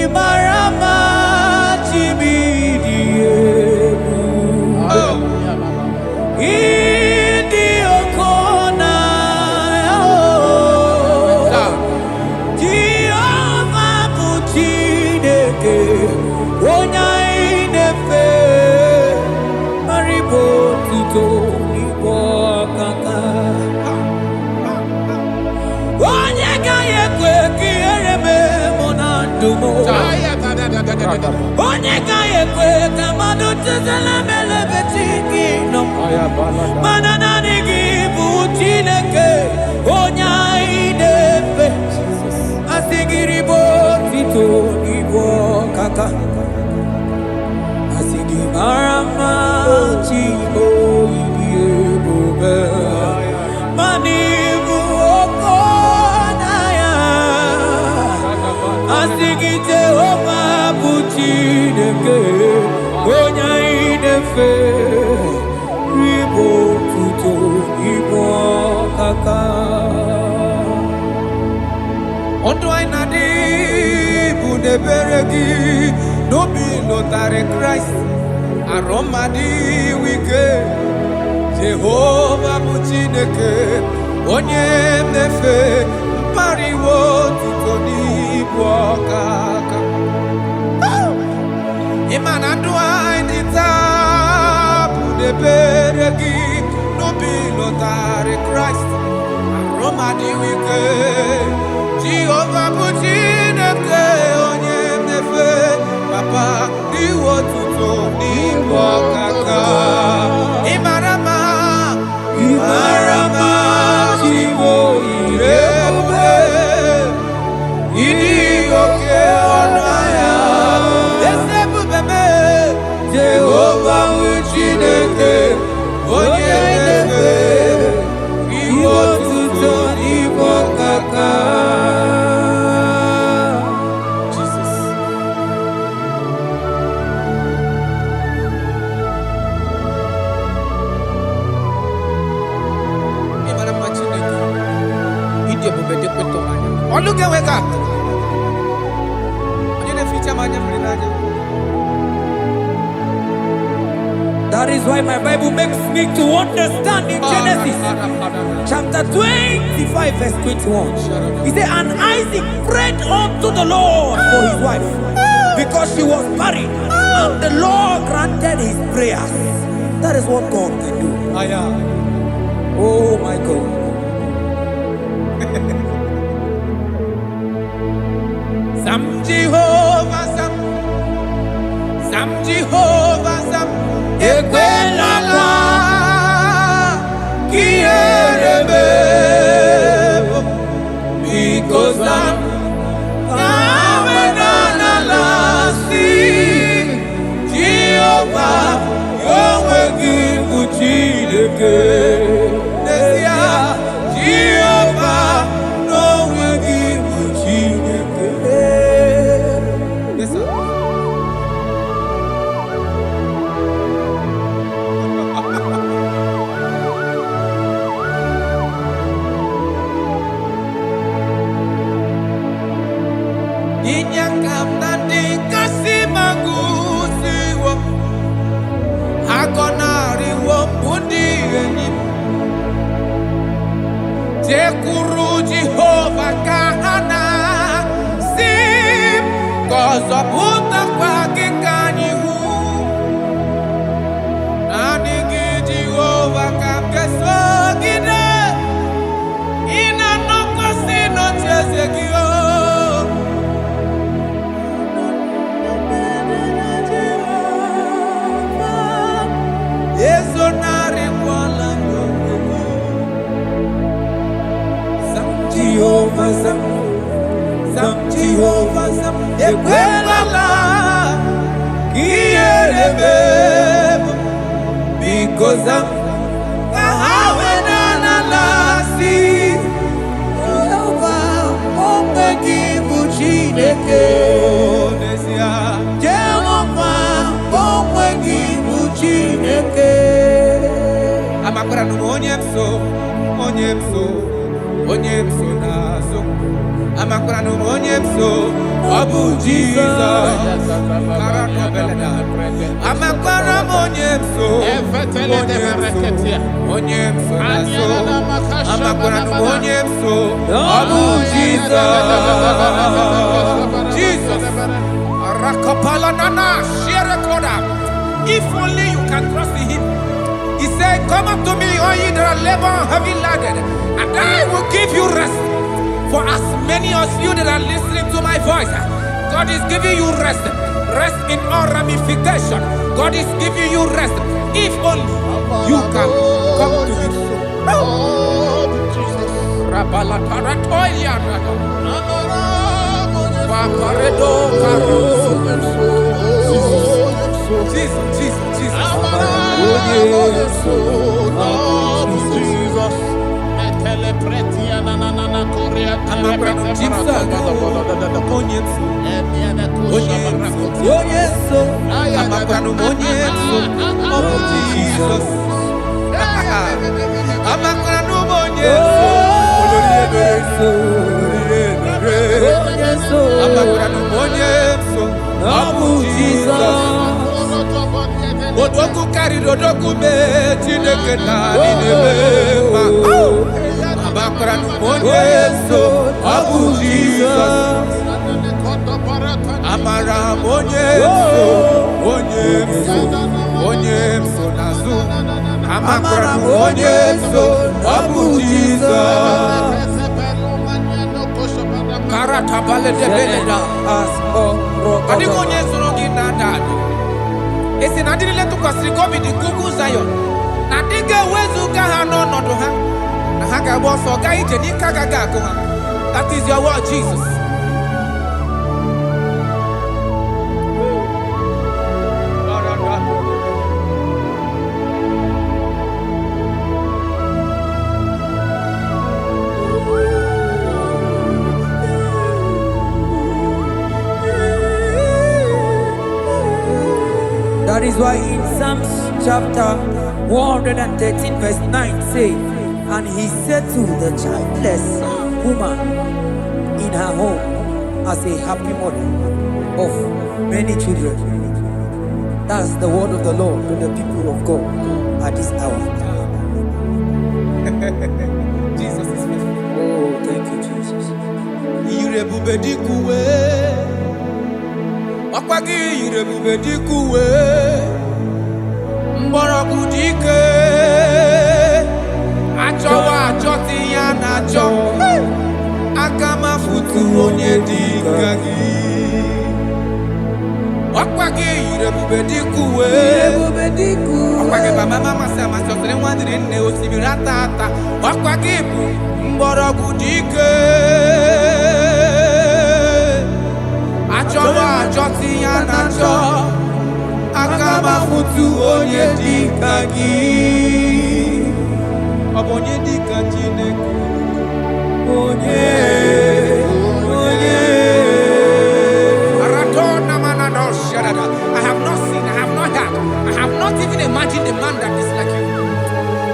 Imarama Chimidiyebu Idi Okona Jehovah bụ Chineke onye inefe maribo tuto n'igbo ọkaka onye gaghị ekwe ka ihere mee mụ na ndụ m onye gaghị ekwe ka mmadụ chezela melebe chi gị nọ mana naanị gị bụ Chineke onye anyị na-efe asị gị ribo tuto n'igbo ọkaka asị gị mara mma Chibo ịdị ebube mana ịbụ oke ọnụahịa asị gị Jehovah bụ Chineke onye anyị na-efe ribo tuto n'igbo ọkaka Ọdụ anyị na-adị bụ n'ebere gị n'obi lụtarị Kraịst arụmadị wike Jehovah bụ Chineke onye mnefe mpariwo tuto n'ibu ọkaka ịma na ndụ anyị dị taa bụ n'ebere gị n'obi lụtarị Kraịst arụmadị wike Jehovah bụ Chineke onye mnefe papa iwo tuto n'ibu ọkaka Imarama Chibo ebube ịdị oke ọnụ ahịa eze ebube me Jehovah bụ Chineke onye mnefe iwo tuto n'ibu ọkaka Look at wake up. That is why my Bible makes me to understand in Genesis chapter 25 verse 21. He said, and Isaac prayed unto the Lord for his wife because she was barren, and the Lord granted his prayers. That is what God can do. Oh my God. Sam Jehovah Sam Ekwelala Kierebe because I'm Jehovah Yahweh Gibu Chineke Jehovah Yahweh Gibu Chineke. Yes, sir. Jekuru Jehovah Kahana Sim Kozo Puta Kwa Kikanyihu Anigi Jehovah Kamkeso Gide Ina Noko Sino Chezekio Ezonari Wala Jehovah Zam, Jehovah Zam, Ekwelala, Kierebe, because Zam, Kahawenana Lasi, Jehovah, Omegi Buchineke, Jehovah, Omegi Buchineke. Amakura no Onyemso, Onyemso. Onyemso nazo amakura no onyemso obu Jesus karano beleda amakura onyemso onyemso nazo amakura no onyemso obu Jesus rakapala nana share koda. If only you can trust in him. He said, come up to me, all ye that are labor and heavy laden, and I will give you rest. For as many of you that are listening to my voice, God is giving you rest. Rest in all ramification. God is giving you rest. If only you can come to him. Jesus. Odoku kari odoku me chineke na ninebema. Abakra no monyeso abu Jesus. Amara monyeso nazu. Amara monyeso abu Jesus. Karata bale de beleda asko. Adi monyeso rogi nada. Esi na diri letu kwa srikobi di kuku Zion. Na diga wezu gaha no nodo ha. Na haka boso ga ije ni kagaga kuma. That is your word, Jesus. That is why in Psalms chapter 113 verse 9 say, and he said to the childless woman in her home as a happy mother of many children. That's the word of the Lord to the people of God at this hour. Jesus is faithful. Oh, thank you, Jesus. Irebubedikuwe Akwagi irebubedikuwe Mborogu dike Achowa achoti ya nacho Akama futu onye dikagi Akwagi irebubedikuwe Akwagi baba mama sama sosere mwadiri nne osibiratata Akwagi mborogu dike Achowa achoti ya nacho Akama futu onye dikagi Obonye dikachine Onye Aratona manano shadada. I have not seen, I have not heard, I have not even imagined a man that is like you.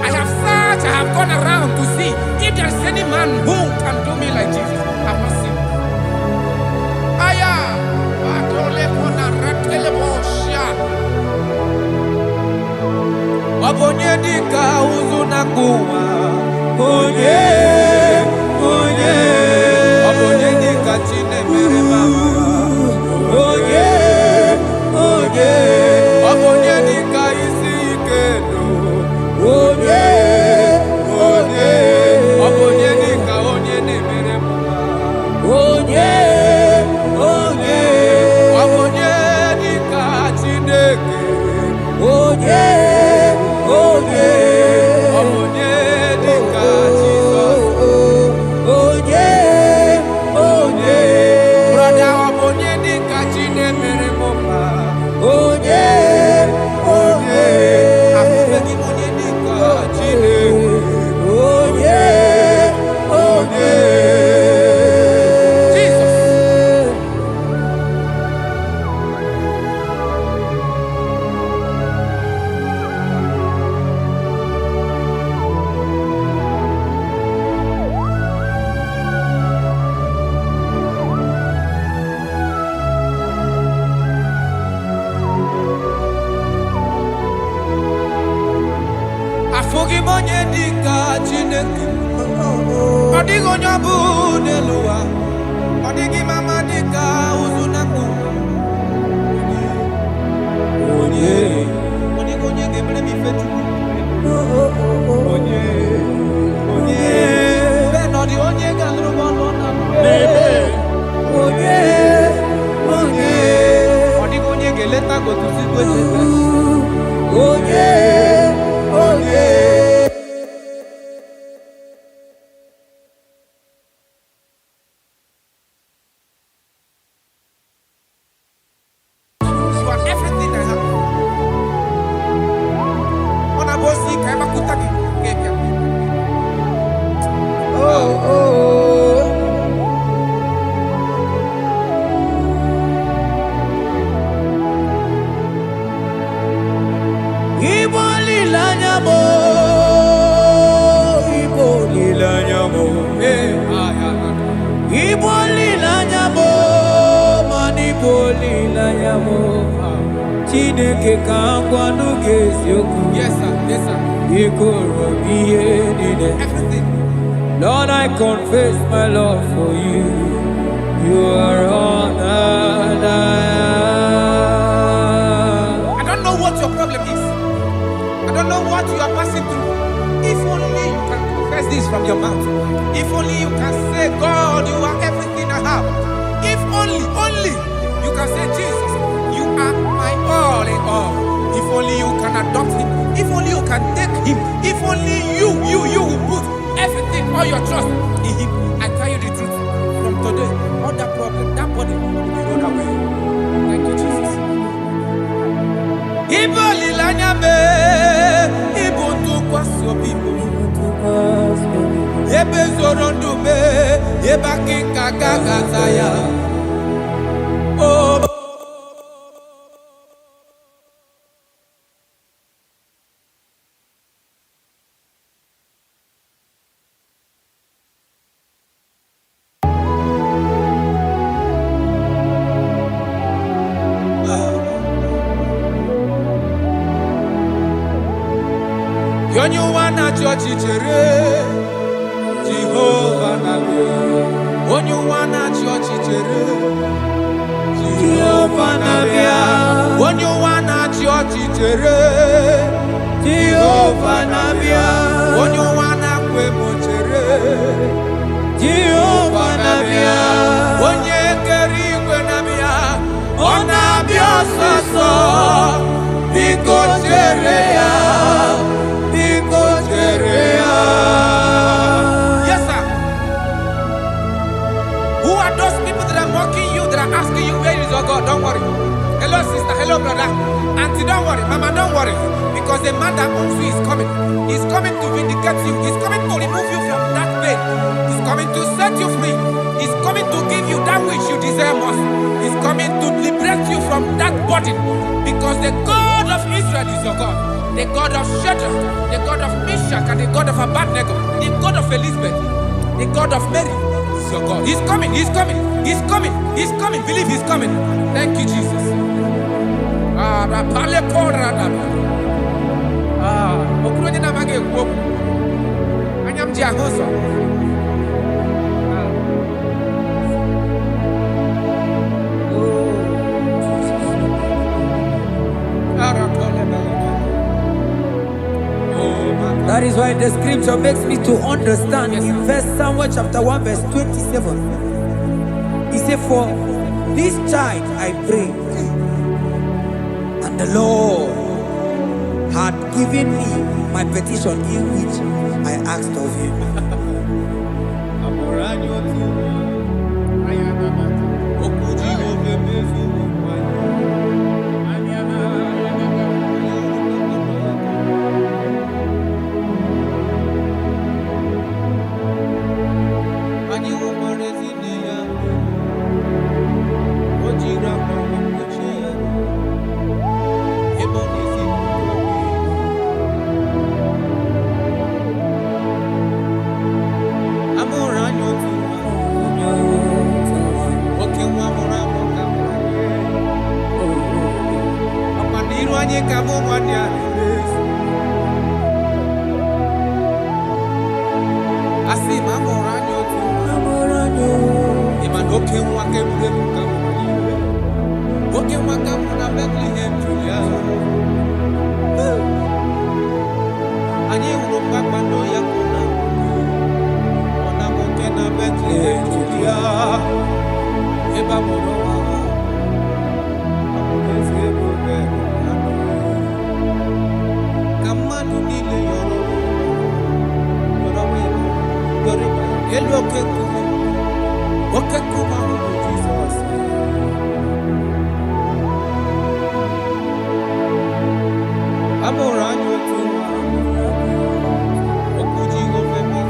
I have searched, I have gone around to see if there is any man who can do me like Jesus. I have not seen. Aya, atole pona ratele bosha. Obonye dika uzuna kuwa. Onye Odigonyo budelua. Odigi mama dika uzunamu. Onye. Odigonye gemle mi fetu. Onye. Onye. Benodi onye galro bolona. Bebe. Onye. Onye. Odigonye geleta go to sigwete. Onye. Onye. Yes, sir. Yes, sir. Everything. Lord, I confess my love for you. You are all that I am. I don't know what your problem is. I don't know what you are passing through. If only you can confess this from your mouth. If only you can say, God, you are everything I have. If only you can say, Jesus, you are my all in all. If only you can adopt him. If only you can take him. If only you will put everything, all your trust in him. I tell you the truth. From today, all that problem, that body will be rolled away. Thank you, Jesus. Iboli lanyame, ibuntu kwaso bibo. Ebe zorondume, ebaki kagagazaya. Oh. Onyuwana chochere Jehovah nabe Onyuwana chochere Jehovah nabe Onyuwana chochere Jehovah nabe Onyuwana kwemochere Jehovah nabe Onye kerigwe nabe Onabia soso Biko chereya Yes, sir. Who are those people that are mocking you, that are asking you, where is your God? Don't worry. Hello, sister. Hello, brother. Auntie, don't worry. Mama, don't worry. Because the man that owns you is coming. He's coming to vindicate you. He's coming to remove you from that pain. He's coming to set you free. He's coming to give you that which you desire most. He's coming to liberate you from that burden. Because the God of Israel is your God. The God of Shadrach, the God of Meshach, and the God of Abednego, the God of Elizabeth, the God of Mary is your God. He's coming, he's coming, he's coming, he's coming. Believe he's coming. Thank you, Jesus. That is why the scripture makes me to understand. Yes. In verse Samuel chapter 1 verse 27, he said, for this child I pray, and the Lord had given me my petition in which I asked of him. I see my Okay, one can break okay, one can put a Bethlehem, Julia. And you will back my no yakuna. On a monkey, Bethlehem, Julia. Eba Monoa. Come on, you need your hello, okay, Jesus. I'm around you too. Okuji go femi.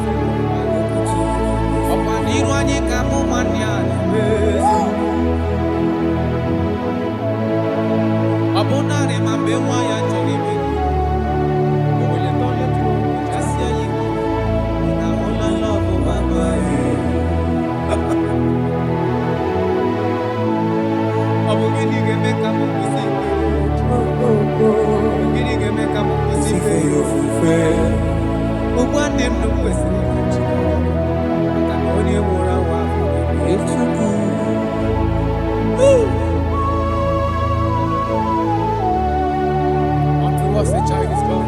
Opa niru anyi kamu manyani. Abonare mambewa ya cholibe. Ole tole tu. Jasia yiwo. Na hola love mama. Abogini geme kamu kusibe. Abogini geme kamu kusibe yo fufe. Ogwande ndo kwesi. Kanoni mura wa. Echuku. Unto us a child is born.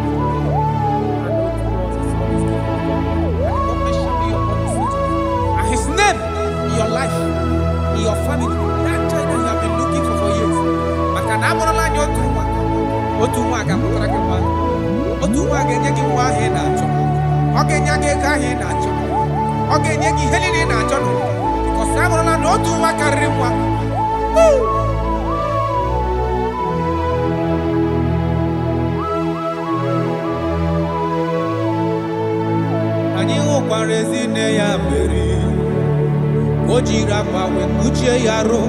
And unto us a son is given. And the government shall be upon his feet. And his name in your life, in your family, that child that you have been looking for years. Makanamorola nyotuwa. Otuwa gamutrakewa. Otuwa genyegi wa he na cho. Ogenyage ka he na cho. Ogenyegi helini na cho. Because amorola no otuwa karimwa. Anyi okwarezi ne ya beri. Ojira pawe kuchie yaro.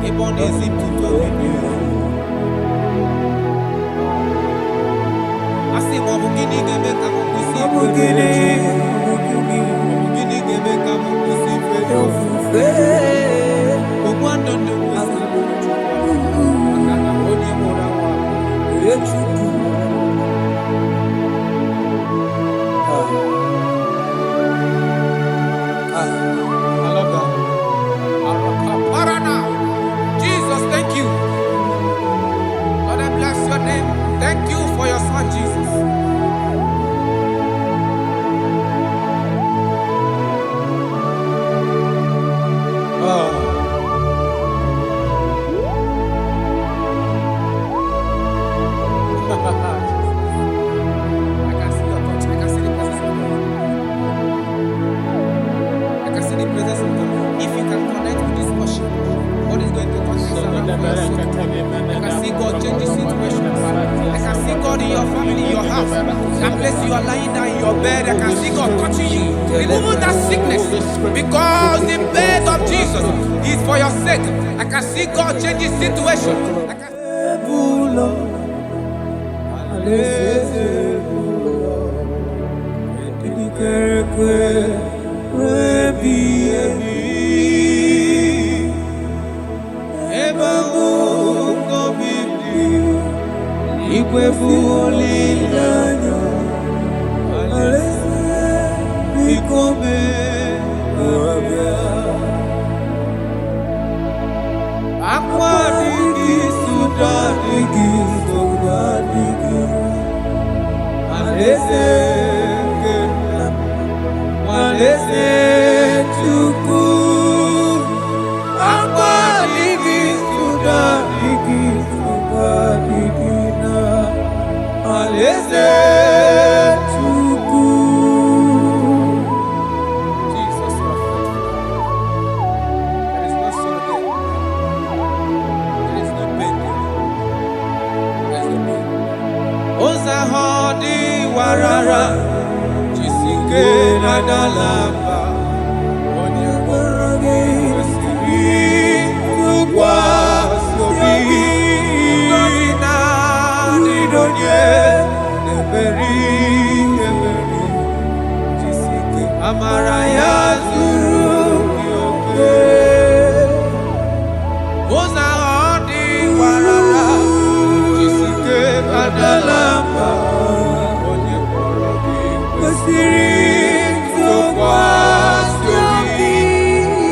Ebonezi tuto video. Asi mobugini gebe kamu kusi mobugini gebe kamu kusi fedo ogwando ndo kusi akana oni mora wa yechuku I love that. Jesus, thank you. Lord, I bless your name. Thank you for your son, Jesus. I can see your touch. I can see the presence of God. I can see the presence of God. If you can connect with this worship, God is going to touch this around for your soul. I can see God change the situation. I can see God in your family, in your house. That place you are lying down in your bed, I can see God touching you, removing that sickness. Because the bed of Jesus is for your sake. I can see God change the situation. I can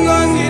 Cause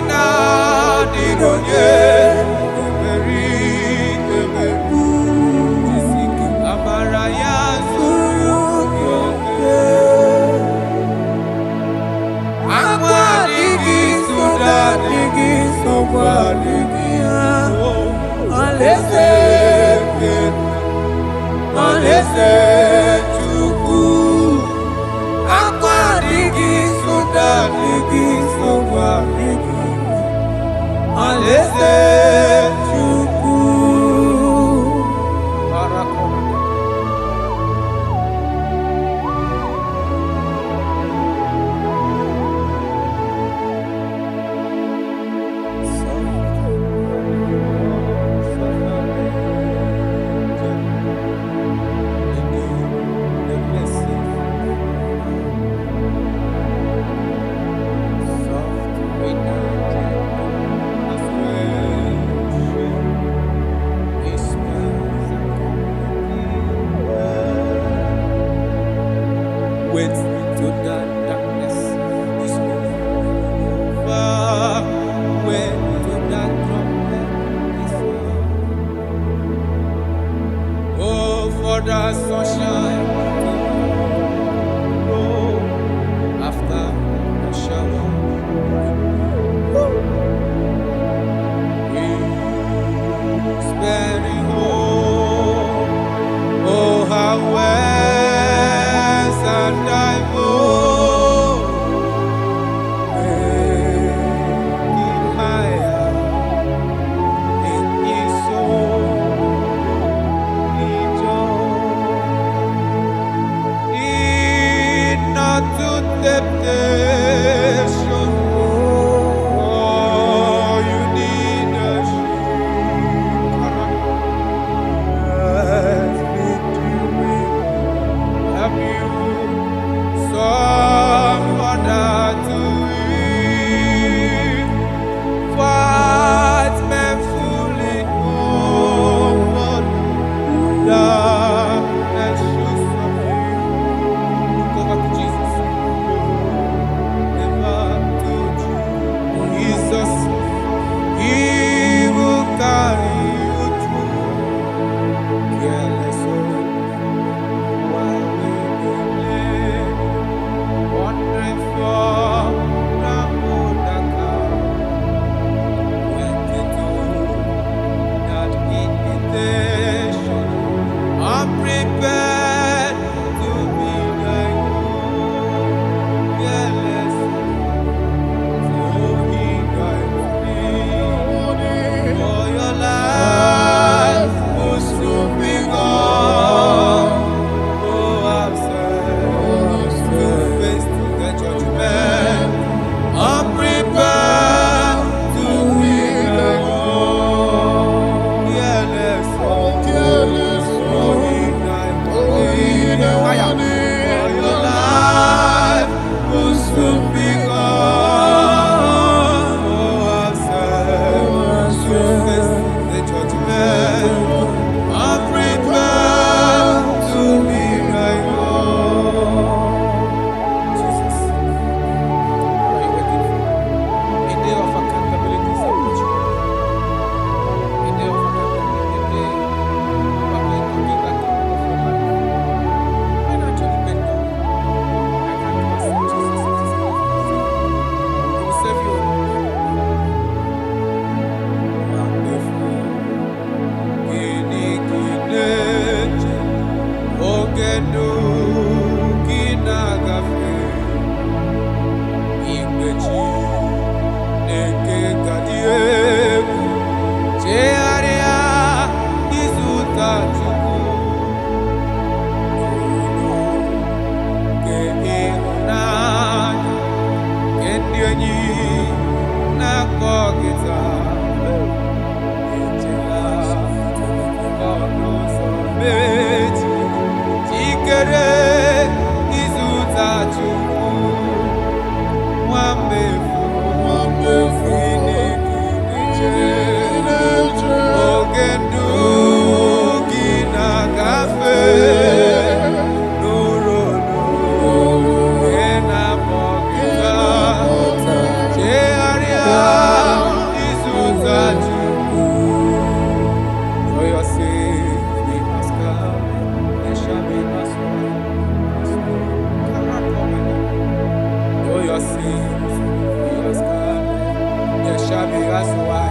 That's why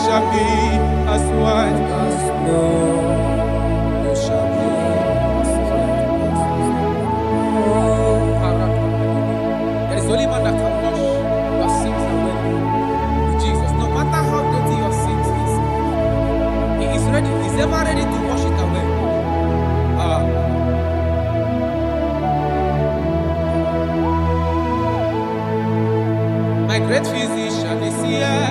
shall be as white as snow. You shall be as white as snow. There is only one that can wash your sins away. Jesus, no matter how dirty your sins is, He is ready. He's ever ready to wash it away. My great physician is here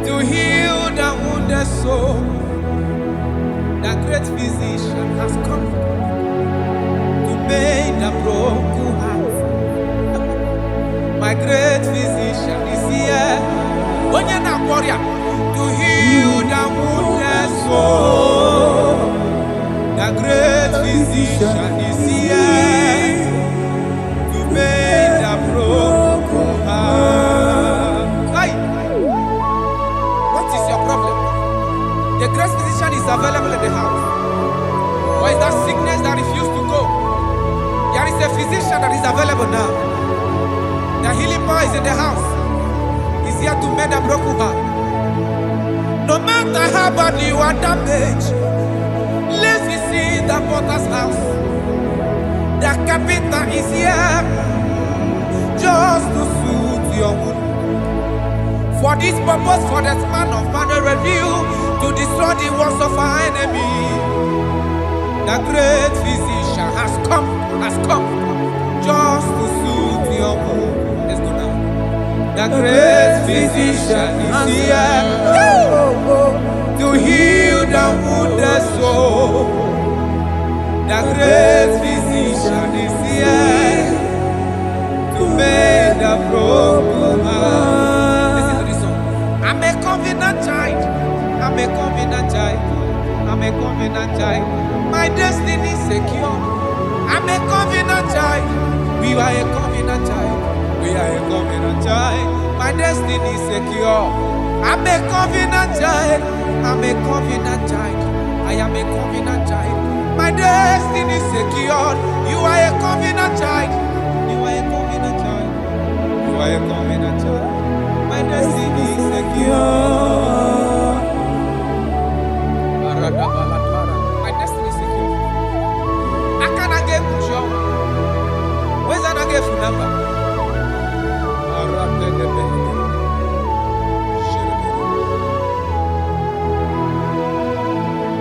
to heal the wounded soul. The great physician has come to make the broken heart. My great physician is here, warrior, to heal the wounded soul. The great physician is here to make the broken heart. Hey. What is your problem? The great physician is available in the house. Or is that sickness that refused to go? There is a physician that is available now. The healing power is in the house. He's here to mend the broken heart. No matter how badly you are damaged, let's visit the potter's house. The carpenter is here just to soothe your wound. For this purpose, for the man of man review to destroy the works of our enemy. The great physician has come just to soothe your wound. Let's go now. The great physician is here to heal the wounded soul. The great physician is here to make the broken heart. Listen to this song. I'm a covenant child. I'm a covenant child. I'm a covenant child. My destiny is secure. I'm a covenant child. We are a covenant child. We are a covenant child. My destiny is secure. I'm a covenant child. I'm a covenant child. I am a covenant child. My destiny is secure. You are a covenant child. You are a covenant child. You are a covenant child. My destiny is secure. My destiny is secure. I cannot get sure. Where's that get phone number?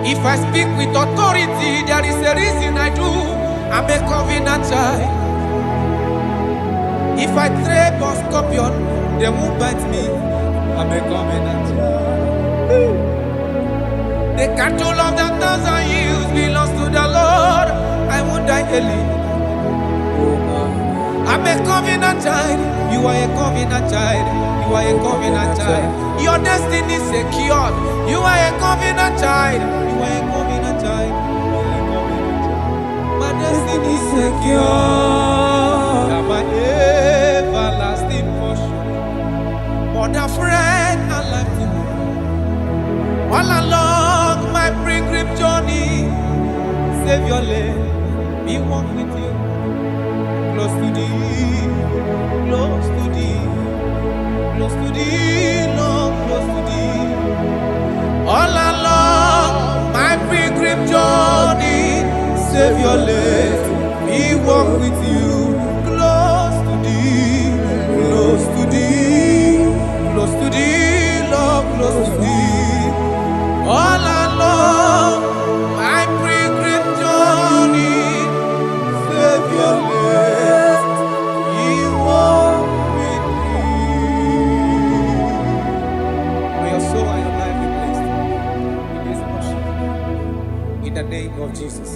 If I speak with authority, there is a reason I do. I'm a covenant child. If I tread on scorpion, they won't bite me. I'm a covenant child. The cattle of the 1,000 years belongs to the Lord. I won't die early. I'm a covenant child. You are a covenant child. You are a covenant child. Your destiny is secured. You are a covenant child. You are a covenant child. You are a covenant child. My destiny is secure. I'm my everlasting portion. More than friend and life to me. All along my pilgrim journey, Savior, let me walk with you. Close to thee, close to thee, close to thee, Lord, close to thee. All along my pilgrim journey, Savior, let me walk with you. Close to thee, close to thee, close to thee, Lord, close to thee. All along my pilgrim journey, Savior, let me walk with you. May your soul and your life be blessed in this worship. In the name of Jesus.